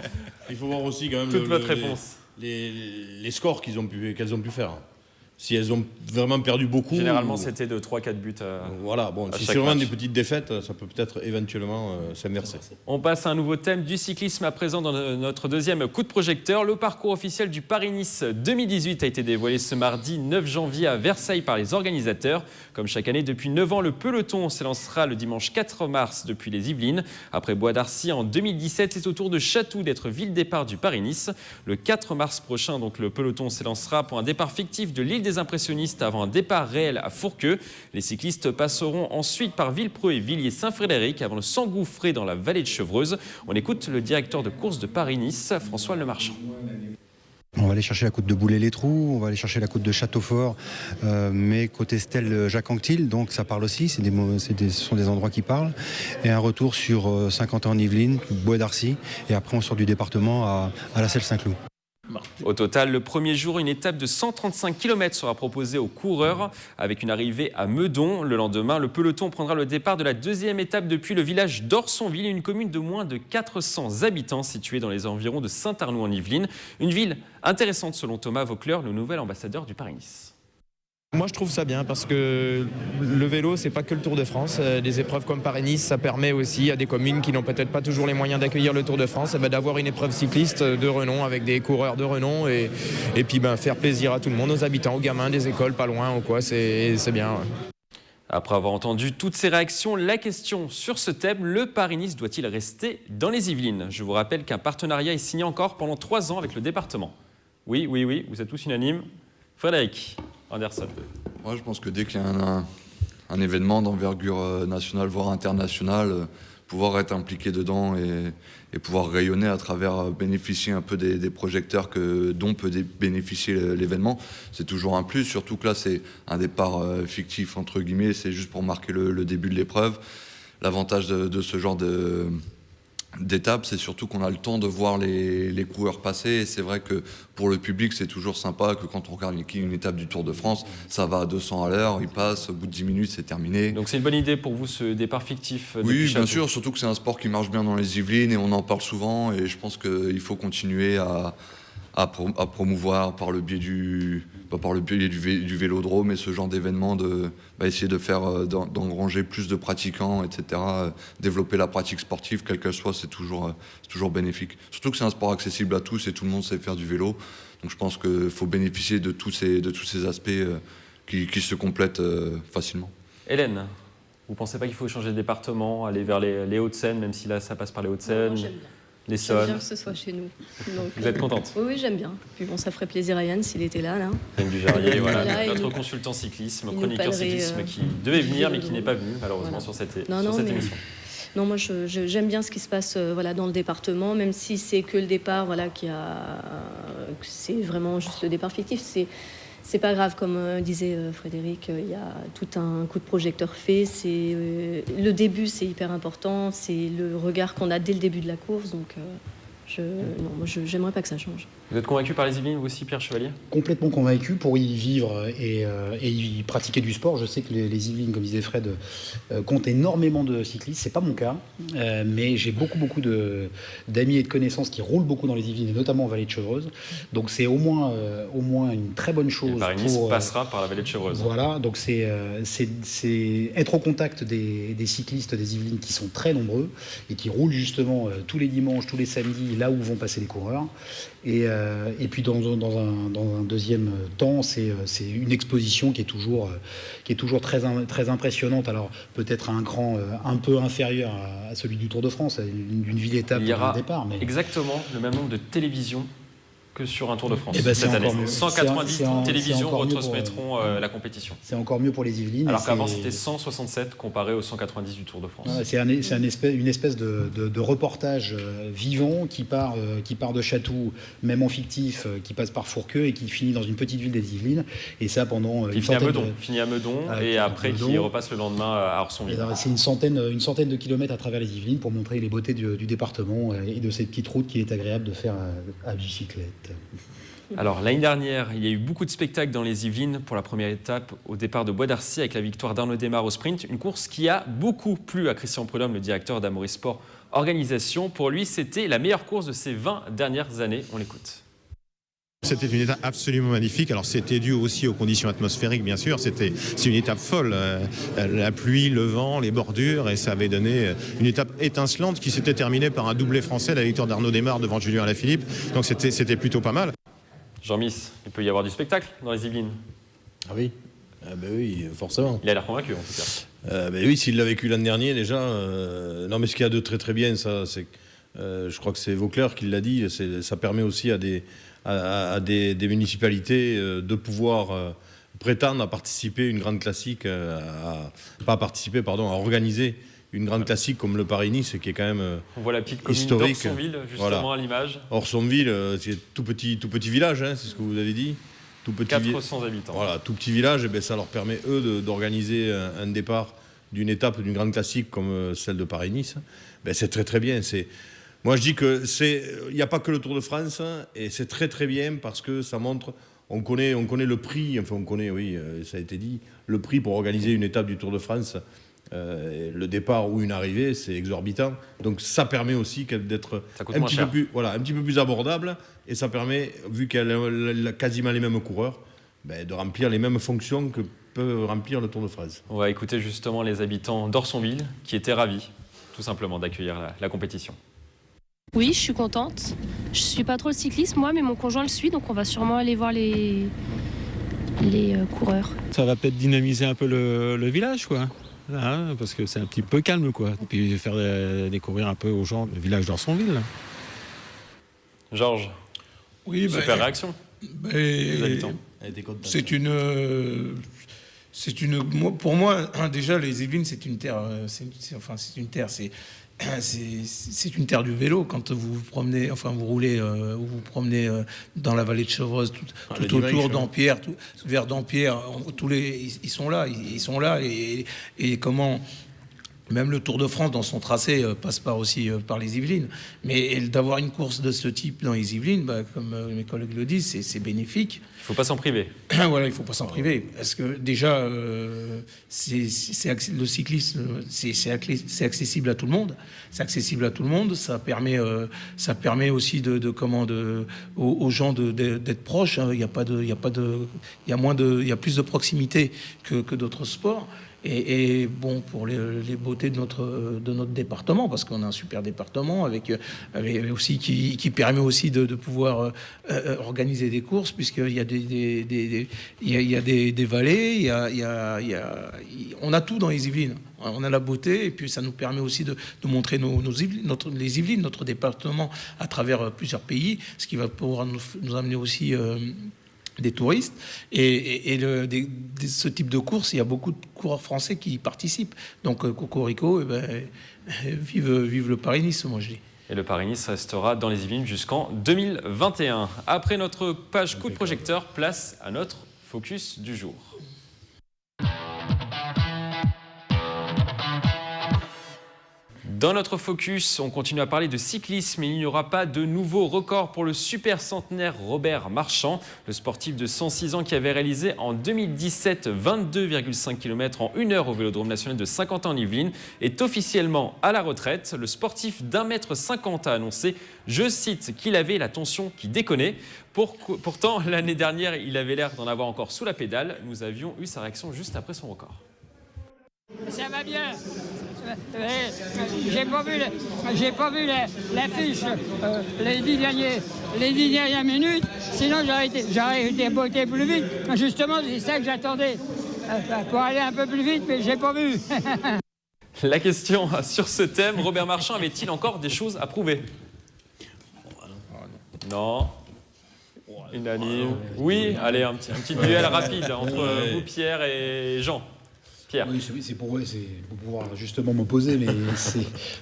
Il faut voir aussi quand même toute votre réponse. Les scores qu'elles ont pu faire. Si elles ont vraiment perdu beaucoup... Généralement, c'était de 3-4 buts Voilà, si c'est vraiment des petites défaites, ça peut peut-être éventuellement s'inverser. On passe à un nouveau thème du cyclisme à présent dans notre deuxième coup de projecteur. Le parcours officiel du Paris-Nice 2018 a été dévoilé ce mardi 9 janvier à Versailles par les organisateurs. Comme chaque année, depuis 9 ans, le peloton s'élancera le dimanche 4 mars depuis les Yvelines. Après Bois d'Arcy en 2017, c'est au tour de Chatou d'être ville départ du Paris-Nice. Le 4 mars prochain, donc, le peloton s'élancera pour un départ fictif de l'île des impressionnistes avant un départ réel à Fourqueux. Les cyclistes passeront ensuite par Villepreux et Villiers-Saint-Frédéric avant de s'engouffrer dans la vallée de Chevreuse. On écoute le directeur de course de Paris-Nice, François Lemarchand. On va aller chercher la côte de Boulay-les-Trous, on va aller chercher la côte de Châteaufort, mais côté Stèle, Jacques-Anquetil, donc ça parle aussi, ce sont des endroits qui parlent. Et un retour sur Saint-Quentin-en-Yvelines, Bois d'Arcy, et après on sort du département à la Selle-Saint-Cloud. Au total, le premier jour, une étape de 135 km sera proposée aux coureurs avec une arrivée à Meudon. Le lendemain, le peloton prendra le départ de la deuxième étape depuis le village d'Orsonville, une commune de moins de 400 habitants située dans les environs de Saint-Arnoux-en-Yvelines. Une ville intéressante selon Thomas Vaucler, le nouvel ambassadeur du Paris-Nice. Moi je trouve ça bien parce que le vélo c'est pas que le Tour de France, des épreuves comme Paris-Nice ça permet aussi à des communes qui n'ont peut-être pas toujours les moyens d'accueillir le Tour de France d'avoir une épreuve cycliste de renom avec des coureurs de renom et puis faire plaisir à tout le monde, aux habitants, aux gamins des écoles pas loin ou quoi, c'est bien. Ouais. Après avoir entendu toutes ces réactions, la question sur ce thème, le Paris-Nice doit-il rester dans les Yvelines? Je vous rappelle qu'un partenariat est signé encore pendant 3 ans avec le département. Oui, vous êtes tous unanimes. Frédéric Anderson. Moi, je pense que dès qu'il y a un événement d'envergure nationale, voire internationale, pouvoir être impliqué dedans et pouvoir rayonner à travers, bénéficier un peu des projecteurs dont peut bénéficier l'événement, c'est toujours un plus. Surtout que là, c'est un départ fictif, entre guillemets, c'est juste pour marquer le début de l'épreuve. L'avantage de ce genre d'étape, c'est surtout qu'on a le temps de voir les coureurs passer. Et c'est vrai que pour le public, c'est toujours sympa que quand on regarde une étape du Tour de France, ça va à 200 à l'heure, il passe, au bout de 10 minutes, c'est terminé. Donc c'est une bonne idée pour vous, ce départ fictif? Oui, bien sûr, surtout que c'est un sport qui marche bien dans les Yvelines et on en parle souvent. Et je pense qu'il faut continuer à promouvoir par le biais du vélodrome et ce genre d'événements, essayer de faire d'engranger plus de pratiquants, etc. Développer la pratique sportive, quelle qu'elle soit, c'est toujours bénéfique. Surtout que c'est un sport accessible à tous et tout le monde sait faire du vélo. Donc je pense qu'il faut bénéficier de tous ces aspects qui se complètent facilement. Hélène, vous ne pensez pas qu'il faut changer de département, aller vers les Hauts-de-Seine, même si là ça passe par les Hauts-de-Seine? J'aime bien que ce soit chez nous. Donc, vous êtes contente? Oui, j'aime bien. Puis bon, ça ferait plaisir à Yann s'il était là. Yann Dujarrier, voilà, notre consultant cyclisme, chroniqueur cyclisme qui devait venir mais qui n'est pas venu malheureusement sur cette émission. Non, moi j'aime bien ce qui se passe dans le département, même si c'est que le départ, c'est vraiment juste le départ fictif. C'est pas grave, comme disait Frédéric, il y a tout un coup de projecteur fait. Le début, c'est hyper important. C'est le regard qu'on a dès le début de la course. Donc, j'aimerais pas que ça change. Vous êtes convaincu par les Yvelines, vous aussi, Pierre Chevalier? Complètement convaincu pour y vivre et y pratiquer du sport. Je sais que les Yvelines, comme disait Fred, comptent énormément de cyclistes. C'est pas mon cas, mais j'ai beaucoup d'amis et de connaissances qui roulent beaucoup dans les Yvelines, et notamment en vallée de Chevreuse. Donc c'est au moins une très bonne chose. Le Paris-Nice passera par la vallée de Chevreuse. Voilà, donc c'est être au contact des cyclistes des Yvelines qui sont très nombreux et qui roulent justement tous les dimanches, tous les samedis, là où vont passer les coureurs. Et puis dans un deuxième temps, c'est une exposition qui est toujours très impressionnante. Alors peut-être à un cran un peu inférieur à celui du Tour de France, d'une ville étape de départ. Mais exactement le même nombre de télévisions que sur un Tour de France cette année. Mieux. 190 télévisions retransmettront la compétition. C'est encore mieux pour les Yvelines. Alors qu'avant c'était 167 comparé aux 190 du Tour de France. Ouais, c'est une espèce de reportage vivant qui part de Chatou, même en fictif, qui passe par Fourqueux et qui finit dans une petite ville des Yvelines. Et ça pendant qui finit à Meudon et après qui repasse le lendemain à Orsonville. C'est une centaine de kilomètres à travers les Yvelines pour montrer les beautés du département et de cette petite route qui est agréable de faire à bicyclette. Alors l'année dernière, il y a eu beaucoup de spectacles dans les Yvelines pour la première étape au départ de Bois d'Arcy avec la victoire d'Arnaud Desmar au sprint. Une course qui a beaucoup plu à Christian Prudhomme, le directeur d'Amaury Sport Organisation. Pour lui, c'était la meilleure course de ces 20 dernières années. On l'écoute. C'était une étape absolument magnifique. Alors c'était dû aussi aux conditions atmosphériques, bien sûr. C'est une étape folle. La pluie, le vent, les bordures, et ça avait donné une étape étincelante qui s'était terminée par un doublé français, la victoire d'Arnaud Desmar devant Julien Alaphilippe. Donc c'était plutôt pas mal. Jean-Miss, il peut y avoir du spectacle dans les Yvelines? Ah oui, oui, forcément. Il a l'air convaincu en tout cas. Oui, s'il l'a vécu l'an dernier déjà. Non, mais ce qu'il y a de très bien, ça, c'est, je crois que c'est Vaucler qui l'a dit, ça permet aussi à des municipalités de pouvoir prétendre à participer à une grande classique, à organiser une grande classique comme le Paris-Nice, qui est quand même On voit la petite commune historique. d'Orsonville, justement, à l'image. Orsonville, c'est tout petit village, hein, c'est ce que vous avez dit. Tout petit 400 habitants. Voilà, tout petit village, et ça leur permet, eux, d'organiser un départ d'une étape d'une grande classique comme celle de Paris-Nice. C'est très très bien. Moi, je dis il n'y a pas que le Tour de France, et c'est très très bien parce que ça montre, on connaît le prix, enfin on connaît, oui, ça a été dit, le prix pour organiser une étape du Tour de France. Le départ ou une arrivée, c'est exorbitant. Donc ça permet aussi d'être un petit peu plus abordable, et ça permet, vu qu'elle a quasiment les mêmes coureurs, de remplir les mêmes fonctions que peut remplir le Tour de France. On va écouter justement les habitants d'Orsonville qui étaient ravis, tout simplement, d'accueillir la compétition. Oui, je suis contente. Je suis pas trop le cyclisme, moi, mais mon conjoint le suit, donc on va sûrement aller voir les coureurs. Ça va peut-être dynamiser un peu le village, quoi. Là, parce que c'est un petit peu calme, quoi. Et puis faire découvrir un peu aux gens le village d'Orsonville. Georges, oui, super réaction des habitants. Pour moi, déjà, les Yvelines, c'est une terre, c'est une terre du vélo. Quand vous vous promenez, vous roulez, vous vous promenez dans la vallée de Chevreuse, tout autour d'Ampierre, vers d'Ampierre, ils sont là, et comment. Même le Tour de France, dans son tracé, passe aussi par les Yvelines. Mais d'avoir une course de ce type dans les Yvelines, comme mes collègues le disent, c'est bénéfique. Il ne faut pas s'en priver. Voilà, il ne faut pas s'en priver. Parce que déjà, le cyclisme, c'est accessible à tout le monde. C'est accessible à tout le monde. Ça permet aussi aux gens d'être proches. Il y a plus de proximité que d'autres sports. Et bon, pour les beautés de notre département, parce qu'on a un super département avec aussi qui permet aussi de pouvoir organiser des courses, puisqu'il y a des vallées, on a tout dans les Yvelines. On a la beauté, et puis ça nous permet aussi de montrer les Yvelines, notre département, à travers plusieurs pays, ce qui va pouvoir nous amener aussi des touristes, et ce type de course, il y a beaucoup de coureurs français qui y participent. Donc Cocorico, vive le Paris-Nice, moi je dis. Et le Paris-Nice restera dans les Yvelines jusqu'en 2021. Après notre page coup de projecteur, place à notre focus du jour. Dans notre focus, on continue à parler de cyclisme, et il n'y aura pas de nouveau record pour le super centenaire Robert Marchand, le sportif de 106 ans qui avait réalisé en 2017 22,5 km en 1 heure au Vélodrome national de Saint-Quentin-en-Yvelines, est officiellement à la retraite. Le sportif d'1,50 m a annoncé, je cite, qu'il avait la tension qui déconnait. Pourtant, l'année dernière, il avait l'air d'en avoir encore sous la pédale. Nous avions eu sa réaction juste après son record. Ça va bien. J'ai pas vu l'affiche les 10 dernières minutes. Sinon, j'aurais été botté plus vite. Justement, c'est ça que j'attendais. Pour aller un peu plus vite, mais j'ai pas vu. La question sur ce thème, Robert Marchand avait-il encore des choses à prouver? Non. Unanime. Oui, allez, un petit duel rapide entre vous, Pierre, et Jean. Pierre. Oui, c'est pour pouvoir justement m'opposer, mais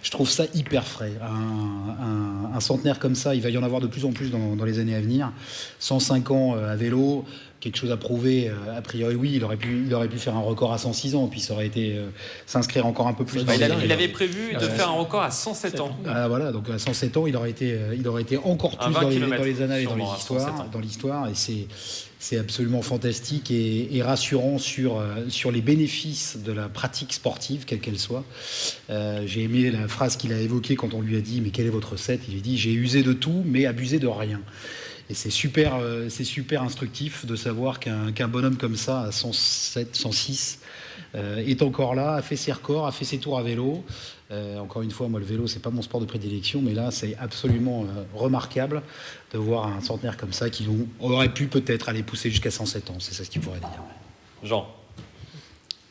je trouve ça hyper frais. Un centenaire comme ça, il va y en avoir de plus en plus dans les années à venir. 105 ans à vélo, quelque chose à prouver. A priori, oui, il aurait pu faire un record à 106 ans, puis ça aurait été s'inscrire encore un peu plus. Il avait prévu de faire un record à 107 ans. Voilà, donc à 107 ans, il aurait été encore plus dans les annales et dans l'histoire, et c'est absolument fantastique et rassurant sur les bénéfices de la pratique sportive, quelle qu'elle soit. J'ai aimé la phrase qu'il a évoquée quand on lui a dit « Mais quelle est votre recette ?» Il a dit « J'ai usé de tout, mais abusé de rien ». Et c'est super instructif de savoir qu'un bonhomme comme ça, à 107, 106, est encore là, a fait ses records, a fait ses tours à vélo. Encore une fois, moi, le vélo, c'est pas mon sport de prédilection, mais là, c'est absolument remarquable de voir un centenaire comme ça qui aurait pu peut-être aller pousser jusqu'à 107 ans. C'est ça ce qu'il pourrait dire. Jean.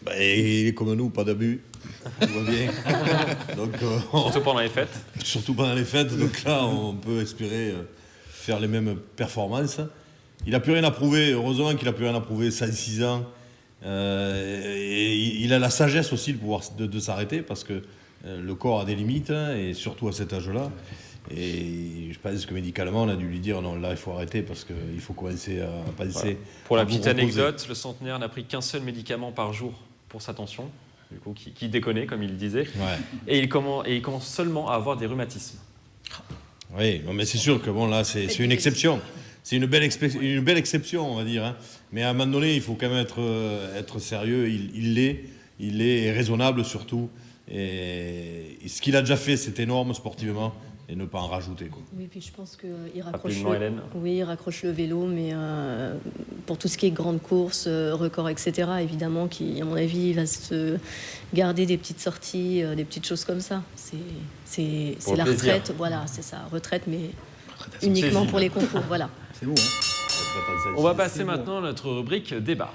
Il est comme nous, pas d'abus. Tout va bien. Donc, surtout pendant les fêtes. Surtout pendant les fêtes. Donc là, on peut espérer faire les mêmes performances. il n'a plus rien à prouver. Heureusement qu'il n'a plus rien à prouver, 6 ans. Et il a la sagesse aussi de pouvoir de s'arrêter parce que le corps a des limites, hein, et surtout à cet âge-là. Et je pense que médicalement, on a dû lui dire non, là il faut arrêter parce qu'il faut commencer à penser. Voilà. Pour la à vous petite reposer. anecdote, le centenaire n'a pris qu'un seul médicament par jour pour sa tension, du coup, qui déconnait, comme il disait. Ouais. Et il commence seulement à avoir des rhumatismes. Oui, non, mais c'est sûr que bon, là, c'est une exception. C'est une belle exception, on va dire. Hein. Mais à un moment donné, il faut quand même être sérieux. Il l'est, et raisonnable surtout. Et ce qu'il a déjà fait, c'est énorme sportivement. Et ne pas en rajouter, quoi. Oui, puis je pense qu'il raccroche le vélo, mais pour tout ce qui est grande course, record, etc., évidemment, qui, à mon avis, va se garder des petites sorties, des petites choses comme ça. C'est la retraite, voilà, c'est ça, retraite, mais uniquement pour les concours, voilà. C'est beau, hein. On va passer maintenant à notre rubrique débat.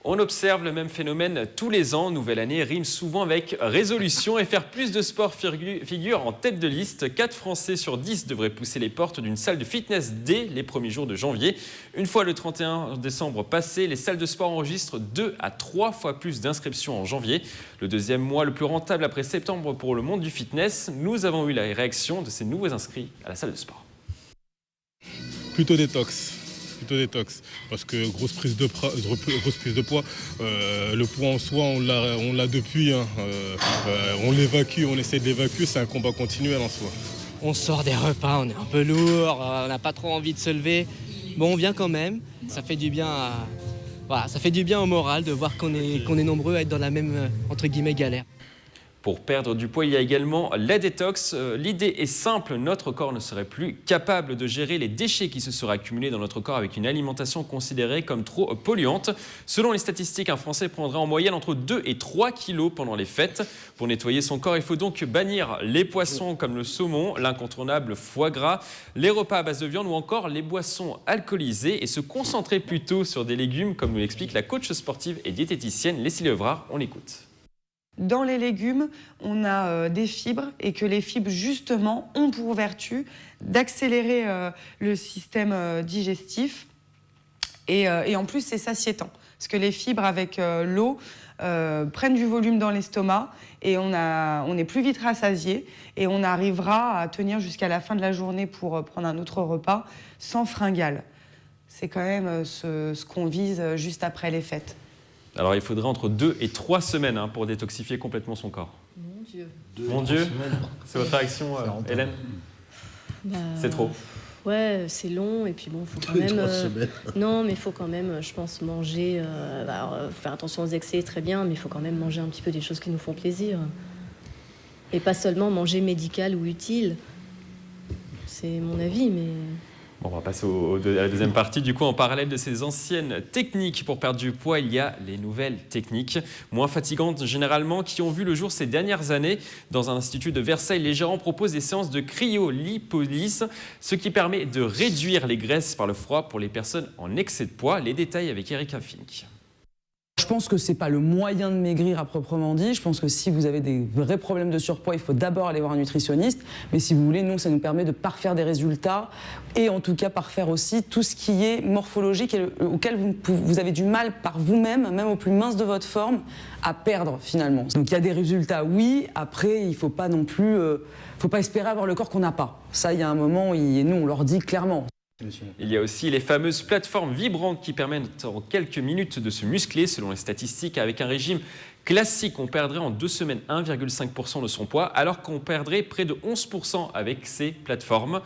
On observe le même phénomène tous les ans. Nouvelle année rime souvent avec résolution, et faire plus de sport figure en tête de liste. 4 Français sur 10 devraient pousser les portes d'une salle de fitness dès les premiers jours de janvier. Une fois le 31 décembre passé, les salles de sport enregistrent 2 à 3 fois plus d'inscriptions en janvier. Le deuxième mois le plus rentable après septembre pour le monde du fitness. Nous avons eu la réaction de ces nouveaux inscrits à la salle de sport. Plutôt détox. Parce que grosse prise de poids, le poids en soi on l'a depuis, hein. On l'évacue, on essaie de l'évacuer, c'est un combat continuel en soi. On sort des repas, on est un peu lourd, on n'a pas trop envie de se lever. Bon, on vient quand même, ça fait du bien ça fait du bien au moral de voir qu'on est nombreux à être dans la même entre guillemets galère. Pour perdre du poids, il y a également la détox. L'idée est simple, notre corps ne serait plus capable de gérer les déchets qui se seraient accumulés dans notre corps avec une alimentation considérée comme trop polluante. Selon les statistiques, un Français prendrait en moyenne entre 2 et 3 kilos pendant les fêtes. Pour nettoyer son corps, il faut donc bannir les poissons comme le saumon, l'incontournable foie gras, les repas à base de viande ou encore les boissons alcoolisées et se concentrer plutôt sur des légumes, comme nous l'explique la coach sportive et diététicienne Leslie Levrard. On l'écoute. Dans les légumes, on a des fibres et que les fibres, justement, ont pour vertu d'accélérer le système digestif et en plus, c'est satiétant. Parce que les fibres avec l'eau prennent du volume dans l'estomac et on est plus vite rassasié et on arrivera à tenir jusqu'à la fin de la journée pour prendre un autre repas sans fringales. C'est quand même ce qu'on vise juste après les fêtes. Alors il faudrait entre 2 et 3 semaines pour détoxifier complètement son corps. Mon Dieu. Mon Dieu, c'est votre réaction, Hélène? C'est trop. Ouais, c'est long et puis bon, faut quand même. Non, mais il faut quand même, je pense, manger. Faire attention aux excès, très bien, mais il faut quand même manger un petit peu des choses qui nous font plaisir. Et pas seulement manger médical ou utile. C'est mon avis, mais. Bon, on va passer à la deuxième partie. Du coup, en parallèle de ces anciennes techniques pour perdre du poids, il y a les nouvelles techniques, moins fatigantes généralement, qui ont vu le jour ces dernières années. Dans un institut de Versailles, les gérants proposent des séances de cryolipolyse, ce qui permet de réduire les graisses par le froid pour les personnes en excès de poids. Les détails avec Erika Fink. Je pense que ce n'est pas le moyen de maigrir à proprement dit. Je pense que si vous avez des vrais problèmes de surpoids, il faut d'abord aller voir un nutritionniste. Mais si vous voulez, nous, ça nous permet de parfaire des résultats et en tout cas parfaire aussi tout ce qui est morphologique et auquel vous avez du mal par vous-même, même au plus mince de votre forme, à perdre finalement. Donc il y a des résultats, oui. Après, il ne faut pas non plus... faut pas espérer avoir le corps qu'on n'a pas. Ça, il y a un moment, nous, on leur dit clairement. Il y a aussi les fameuses plateformes vibrantes qui permettent en quelques minutes de se muscler. Selon les statistiques, avec un régime classique, on perdrait en 2 semaines 1,5% de son poids, alors qu'on perdrait près de 11% avec ces plateformes.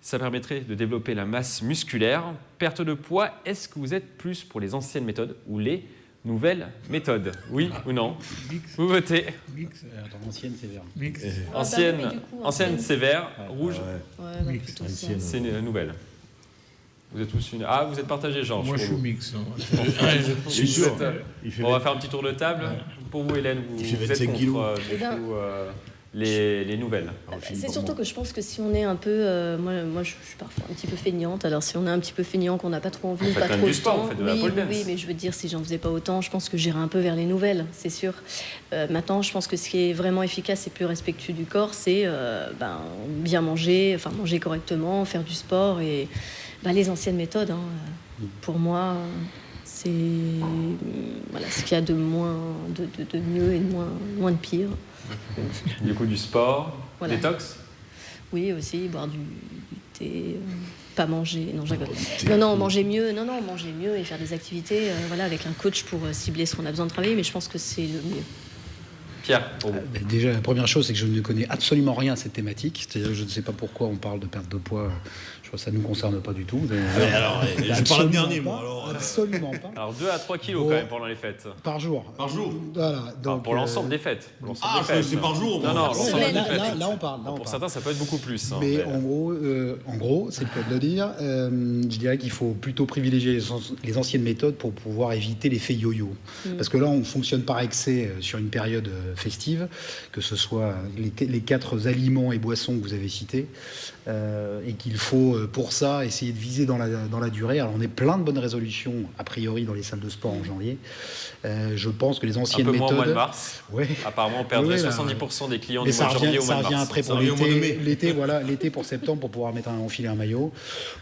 Ça permettrait de développer la masse musculaire. Perte de poids, est-ce que vous êtes plus pour les anciennes méthodes ou les nouvelles méthodes? Oui ou non? Vous votez. Ancienne, sévère. Ancienne, sévère, rouge. C'est une nouvelle. Vous êtes tous une... Ah, vous êtes partagés, Georges. Moi, je suis mix. Je suis sûr. On va faire un petit tour de table. Pour vous, Hélène, vous êtes contre les nouvelles. C'est surtout que je pense que si on est un peu... moi, je suis parfois un petit peu feignante. Alors, si on est un petit peu feignant, qu'on n'a pas trop envie, Vous pas faites trop du le sport, temps... vous faites de la pole dance. Oui, mais je veux dire, si j'en faisais pas autant, je pense que j'irais un peu vers les nouvelles, c'est sûr. Maintenant, je pense que ce qui est vraiment efficace et plus respectueux du corps, c'est bien manger, enfin manger correctement, faire du sport et les anciennes méthodes. Pour moi, c'est ce qu'il y a de moins de mieux et de moins de pire. Du coup, du sport, Voilà. détox. Oui, aussi, boire du thé, pas manger. Non, manger mieux. Manger mieux et faire des activités avec un coach pour cibler ce qu'on a besoin de travailler, mais je pense que c'est le mieux. Pierre, pour vous. Déjà, la première chose, c'est que je ne connais absolument rien à cette thématique. C'est-à-dire que je ne sais pas pourquoi on parle de perte de poids. Je crois que ça ne nous concerne pas du tout. Je parle le dernier, moi. Absolument pas. Alors 2 à 3 kilos quand même pendant les fêtes. Par jour. Voilà. Donc, pour l'ensemble des fêtes. C'est par jour. Non, l'ensemble des fêtes. Là, on parle. Pour certains, ça peut être beaucoup plus. Mais en gros, c'est le cas de le dire. Je dirais qu'il faut plutôt privilégier les anciennes méthodes pour pouvoir éviter l'effet yo-yo. Parce que là, on fonctionne par excès sur une période festive, que ce soit les 4 aliments et boissons que vous avez cités, et qu'il faut pour ça essayer de viser dans la durée. Alors on est plein de bonnes résolutions a priori dans les salles de sport en janvier. Je pense que les anciennes méthodes... Un peu moins au mois de mars. Ouais. Apparemment on perdrait 70% des clients mais du mois de janvier au mois de mars. Ça revient après pour l'été pour septembre pour pouvoir enfiler un maillot.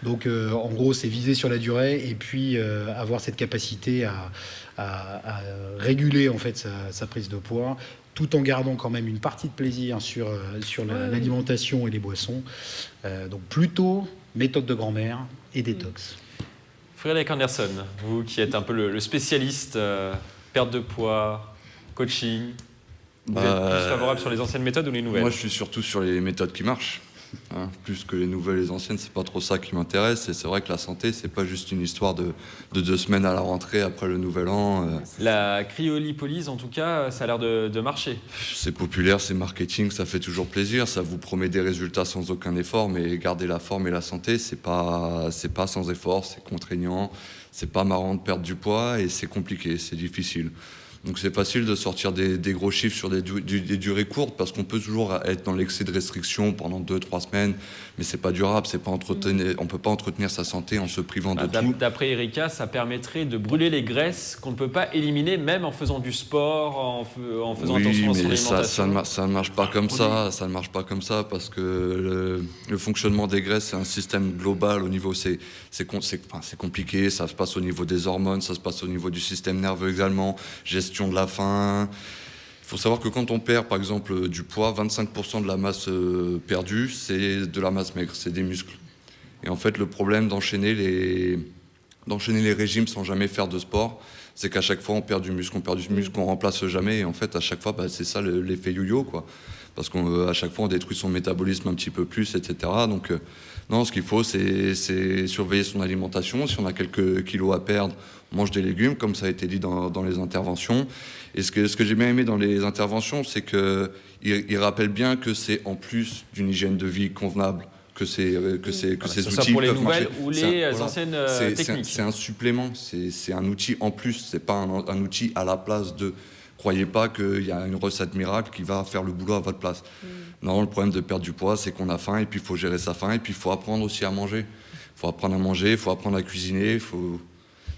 Donc en gros c'est viser sur la durée et puis avoir cette capacité à réguler en fait sa prise de poids, tout en gardant quand même une partie de plaisir sur l'alimentation et les boissons. Donc plutôt méthode de grand-mère et détox. Frédéric Anderson, vous qui êtes un peu le spécialiste perte de poids, coaching, vous êtes plus favorable sur les anciennes méthodes ou les nouvelles? Moi, je suis surtout sur les méthodes qui marchent. Plus que les nouvelles et les anciennes, c'est pas trop ça qui m'intéresse. Et c'est vrai que la santé, c'est pas juste une histoire de 2 semaines à la rentrée après le nouvel an. La cryolipolyse, en tout cas, ça a l'air de marcher. C'est populaire, c'est marketing, ça fait toujours plaisir. Ça vous promet des résultats sans aucun effort, mais garder la forme et la santé, c'est pas sans effort, c'est contraignant. C'est pas marrant de perdre du poids et c'est compliqué, c'est difficile. Donc c'est facile de sortir des gros chiffres sur des durées courtes parce qu'on peut toujours être dans l'excès de restriction pendant 2-3 semaines, mais c'est pas durable, on peut pas entretenir sa santé en se privant de tout. D'après Erika, ça permettrait de brûler les graisses qu'on ne peut pas éliminer même en faisant du sport, en faisant attention à son alimentation. Ça ne marche pas comme ça, ça ne marche pas comme ça parce que le fonctionnement des graisses, c'est un système global au niveau, c'est compliqué, ça se passe au niveau des hormones, ça se passe au niveau du système nerveux également, gestion de la faim. Il faut savoir que quand on perd par exemple du poids, 25% de la masse perdue, c'est de la masse maigre, c'est des muscles. Et en fait, le problème d'enchaîner les régimes sans jamais faire de sport, c'est qu'à chaque fois on perd du muscle, on remplace jamais. Et en fait, à chaque fois, c'est ça l'effet yo-yo, quoi. Parce qu'à chaque fois, on détruit son métabolisme un petit peu plus, etc. Donc, non, ce qu'il faut, c'est surveiller son alimentation. Si on a quelques kilos à perdre, on mange des légumes, comme ça a été dit dans les interventions. Et ce que j'ai bien aimé dans les interventions, c'est qu'il rappelle bien que c'est en plus d'une hygiène de vie convenable, que ces outils pour les peuvent nouvelles marcher. ou les anciennes techniques. C'est un supplément, c'est un outil en plus, c'est pas un outil à la place de... Croyez pas qu'il y a une recette miracle qui va faire le boulot à votre place. Non, le problème de perdre du poids, c'est qu'on a faim et puis il faut gérer sa faim et puis il faut apprendre aussi à manger. Il faut apprendre à manger, il faut apprendre à cuisiner.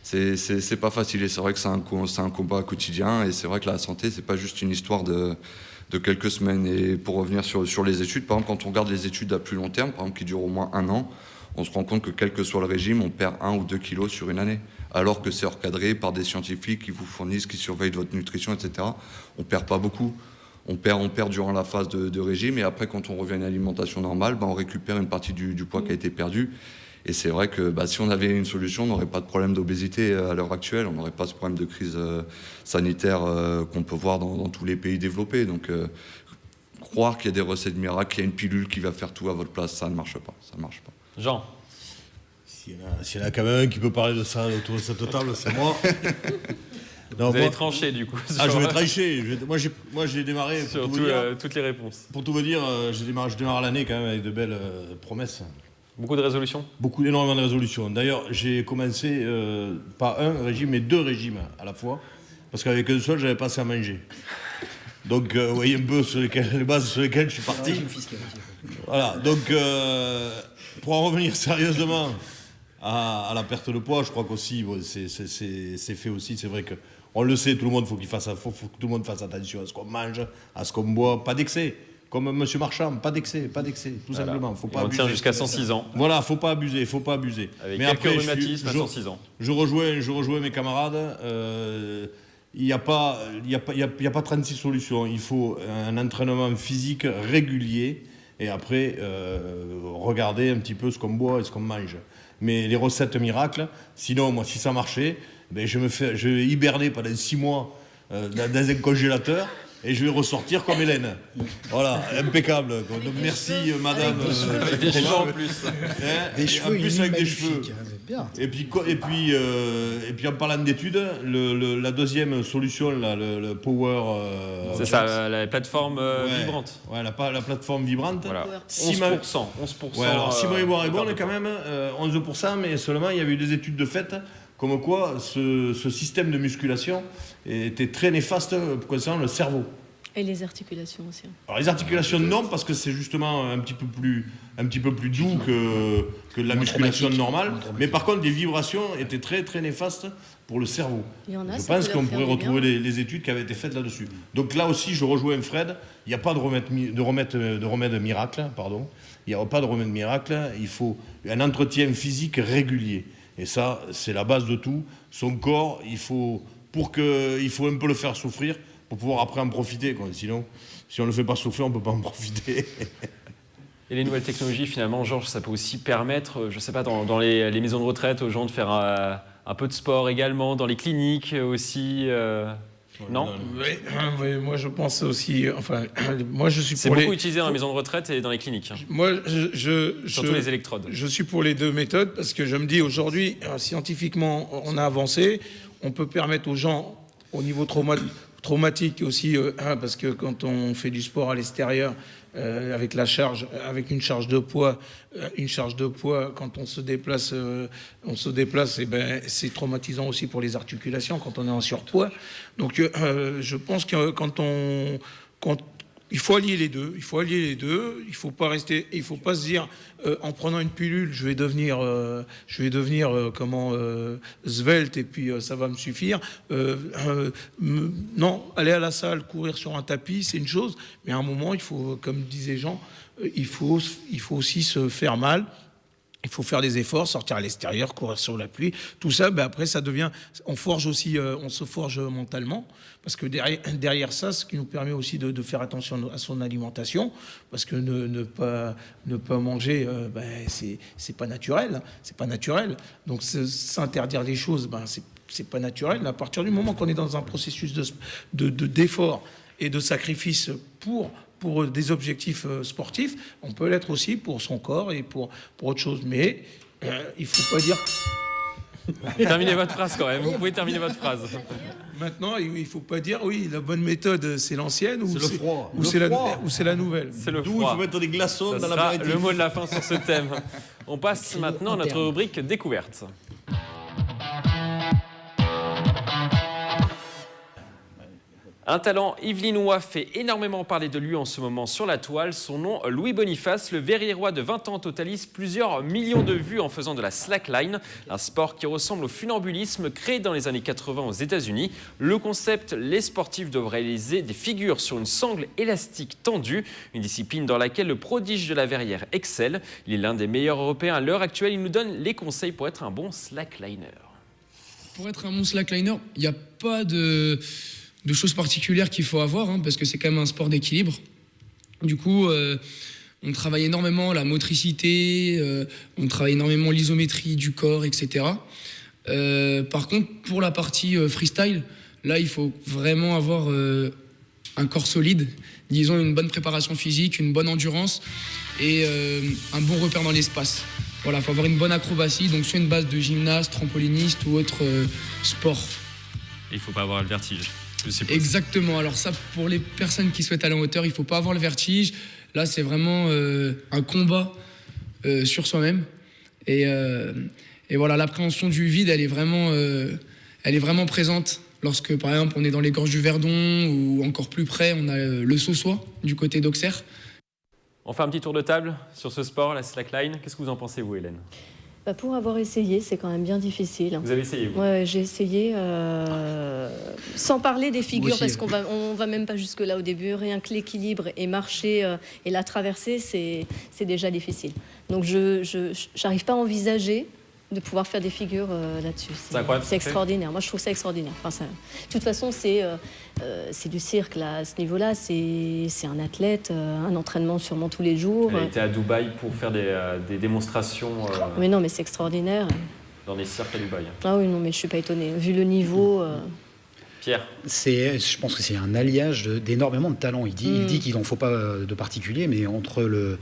C'est pas facile et c'est vrai que c'est un combat quotidien et c'est vrai que la santé, c'est pas juste une histoire de quelques semaines. Et pour revenir sur les études, par exemple, quand on regarde les études à plus long terme, par exemple qui durent au moins 1 an, on se rend compte que quel que soit le régime, on perd 1 ou 2 kilos sur une année. Alors que c'est recadré par des scientifiques qui vous fournissent, qui surveillent votre nutrition, etc. On perd pas beaucoup. On perd durant la phase de régime et après, quand on revient à une alimentation normale, on récupère une partie du poids qui a été perdu. Et c'est vrai que si on avait une solution, on n'aurait pas de problème d'obésité à l'heure actuelle. On n'aurait pas ce problème de crise sanitaire qu'on peut voir dans tous les pays développés. Donc, croire qu'il y a des recettes miracles, qu'il y a une pilule qui va faire tout à votre place, ça ne marche pas. Ça ne marche pas. Jean. S'il y en a quand même un qui peut parler de ça autour de cette table, c'est moi. Non, vous allez trancher du coup. Je vais trancher. Moi j'ai démarré sur toutes les réponses. Pour tout vous dire, je démarre l'année quand même avec de belles promesses. Beaucoup de résolutions. Énormément de résolutions. D'ailleurs, j'ai commencé pas un régime, mais 2 régimes à la fois. Parce qu'avec un seul, j'avais pas assez à manger. Donc, vous voyez un peu les bases sur lesquelles je suis parti. Voilà, donc, pour en revenir sérieusement à la perte de poids, je crois qu'aussi, bon, c'est fait aussi, c'est vrai qu'on le sait, tout le monde, faut que tout le monde fasse attention à ce qu'on mange, à ce qu'on boit, pas d'excès. Comme M. Marchand, pas d'excès, tout simplement. Faut pas on abuser. tient jusqu'à 106 ans. Voilà, faut pas abuser. Avec Mais quelques après, rhumatismes à 106 ans. Je rejoins mes camarades. Il n'y a pas 36 solutions. Il faut un entraînement physique régulier et après regarder un petit peu ce qu'on boit et ce qu'on mange. Mais les recettes miracles, sinon, moi, si ça marchait, ben, je vais hiberner pendant 6 mois dans un congélateur. Et je vais ressortir comme Hélène. Voilà, impeccable. Donc merci madame. Avec des cheveux en plus. Des cheveux, en plus avec des cheveux. Et puis en parlant d'études, la deuxième solution, là, le Power. C'est ça, la plateforme vibrante. Ouais, la plateforme vibrante. Voilà. 11%. Ouais, alors si ma mémoire est bonne, quand même, 11%, mais seulement il y avait eu des études de fait. Comme quoi, ce système de musculation était très néfaste concernant le cerveau. Et les articulations aussi. Alors les articulations non, parce que c'est justement un petit peu plus doux que la musculation normale. Mais par contre, les vibrations étaient très très néfastes pour le cerveau. Il y en a, je pense qu'on pourrait retrouver les études qui avaient été faites là-dessus. Donc là aussi, je rejoins Fred. Il n'y a pas de remède miracle. Pardon. Il n'y a pas de remède miracle. Il faut un entretien physique régulier. Et ça, c'est la base de tout. Son corps, il faut un peu le faire souffrir pour pouvoir après en profiter, quoi. Sinon, si on ne le fait pas souffrir, on ne peut pas en profiter. Et les nouvelles technologies, finalement, Georges, ça peut aussi permettre, je ne sais pas, dans les maisons de retraite, aux gens de faire un peu de sport également, dans les cliniques aussi. Non ? Oui, moi je pense aussi. Enfin, moi je suis c'est pour beaucoup utilisé dans les maisons de retraite et dans les cliniques. Moi, surtout les électrodes. Je suis pour les deux méthodes parce que je me dis aujourd'hui, scientifiquement, on a avancé. On peut permettre aux gens, au niveau traumatique aussi, parce que quand on fait du sport à l'extérieur, avec une charge de poids, quand on se déplace, et ben c'est traumatisant aussi pour les articulations quand on est en surpoids. Donc je pense que il faut allier les deux. Il faut pas se dire en prenant une pilule, je vais devenir svelte et puis ça va me suffire. Non, aller à la salle, courir sur un tapis, c'est une chose, mais à un moment, il faut, comme disait Jean, il faut aussi se faire mal. Il faut faire des efforts, sortir à l'extérieur, courir sur la pluie. Tout ça, ben après, ça devient... On se forge mentalement. Parce que derrière ça, ce qui nous permet aussi de faire attention à son alimentation. Parce que ne pas manger, c'est pas naturel. C'est pas naturel. Donc, s'interdire des choses, c'est pas naturel. À partir du moment qu'on est dans un processus d'effort et de sacrifice pour des objectifs sportifs, on peut l'être aussi pour son corps et pour autre chose. Mais il ne faut pas dire... Terminez votre phrase quand même, vous pouvez terminer votre phrase. Maintenant, il ne faut pas dire, oui, la bonne méthode, c'est l'ancienne ou c'est la nouvelle. C'est le D'où froid. il faut mettre des glaçons Ça dans sera l'apéritif. le mot de la fin sur ce thème. On passe maintenant à notre rubrique découverte. Un talent yvelinois fait énormément parler de lui en ce moment sur la toile. Son nom, Louis Boniface, le Verriérois de 20 ans, totalise plusieurs millions de vues en faisant de la slackline, un sport qui ressemble au funambulisme créé dans les années 80 aux États-Unis. Le concept, les sportifs doivent réaliser des figures sur une sangle élastique tendue, une discipline dans laquelle le prodige de la Verrière excelle. Il est l'un des meilleurs Européens à l'heure actuelle. Il nous donne les conseils pour être un bon slackliner. Pour être un bon slackliner, il n'y a pas de choses particulières qu'il faut avoir, parce que c'est quand même un sport d'équilibre. Du coup, on travaille énormément la motricité, on travaille énormément l'isométrie du corps, etc. Par contre, pour la partie freestyle, là, il faut vraiment avoir un corps solide, disons une bonne préparation physique, une bonne endurance et un bon repère dans l'espace. Voilà, il faut avoir une bonne acrobatie, donc soit une base de gymnaste, trampoliniste ou autre sport. Il ne faut pas avoir le vertige. Exactement. Alors ça, pour les personnes qui souhaitent aller en hauteur, il ne faut pas avoir le vertige. Là, c'est vraiment un combat sur soi-même. Et voilà, l'appréhension du vide, elle est vraiment présente Lorsque, par exemple, on est dans les gorges du Verdon ou encore plus près, on a le Saussois du côté d'Auxerre. On fait un petit tour de table sur ce sport, la slackline. Qu'est-ce que vous en pensez, vous, Hélène ? Pour avoir essayé, c'est quand même bien difficile. Vous avez essayé, vous ? Ouais, j'ai essayé, sans parler des figures, Aussi, parce qu'on va même pas jusque-là au début. Rien que l'équilibre et marcher et la traversée, c'est déjà difficile. Donc je n'arrive pas à envisager de pouvoir faire des figures là-dessus. C'est extraordinaire. Moi, je trouve ça extraordinaire. Enfin, de toute façon, c'est du cirque là, à ce niveau-là. C'est un athlète, un entraînement sûrement tous les jours. Elle a été à Dubaï pour faire des démonstrations. Mais non, mais c'est extraordinaire. Dans les cirques à Dubaï. Ah oui, non, mais je suis pas étonnée. Vu le niveau. Pierre. Je pense que c'est un alliage d'énormément de talents. Il dit qu'il n'en faut pas de particulier, mais entre le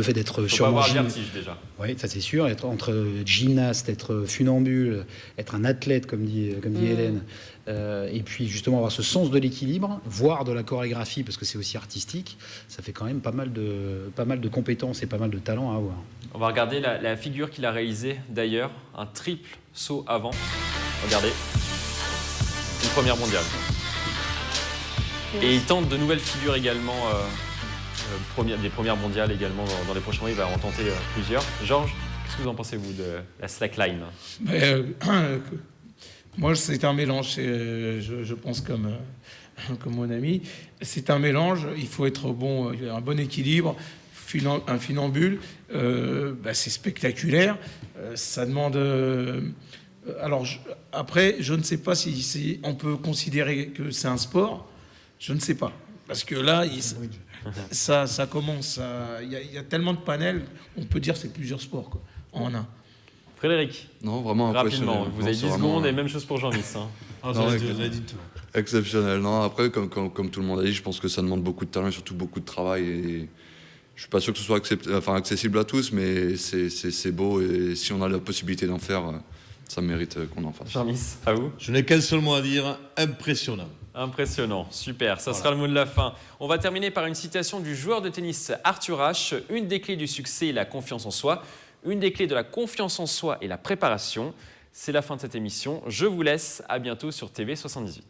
fait d'être sûrement pas avoir le vertige déjà. Oui, ça c'est sûr. Entre gymnaste, être funambule, être un athlète, comme dit Hélène, et puis justement avoir ce sens de l'équilibre, voire de la chorégraphie, parce que c'est aussi artistique, ça fait quand même pas mal de compétences et pas mal de talents à avoir. On va regarder la figure qu'il a réalisée d'ailleurs, un triple saut avant. Regardez. Une première mondiale. Et il tente de nouvelles figures également, des premières mondiales également dans les prochains mois. Il va en tenter plusieurs. Georges, qu'est-ce que vous en pensez, vous, de la slackline ? Moi, c'est un mélange. Je pense comme mon ami. C'est un mélange. Il faut être un bon équilibre. Un funambule, c'est spectaculaire. Ça demande... Alors, après, je ne sais pas si on peut considérer que c'est un sport. Je ne sais pas. Parce que là, ça commence à... Il y a tellement de panels, on peut dire que c'est plusieurs sports en un. Frédéric ? Non, vraiment impressionnant. Rapidement, vous avez 10 secondes et même chose pour Jean-Miss. Vous avez dit tout. Exceptionnel. Non, après, comme tout le monde a dit, je pense que ça demande beaucoup de talent et surtout beaucoup de travail. Et je suis pas sûr que ce soit accessible à tous, mais c'est beau. Et si on a la possibilité d'en faire... ça mérite qu'on en fasse. Jean-Miss, à vous. Je n'ai qu'un seul mot à dire, impressionnant. Impressionnant, super, ça sera le mot de la fin. On va terminer par une citation du joueur de tennis Arthur Ashe. Une des clés du succès est la confiance en soi. Une des clés de la confiance en soi est la préparation. C'est la fin de cette émission. Je vous laisse, à bientôt sur TV78.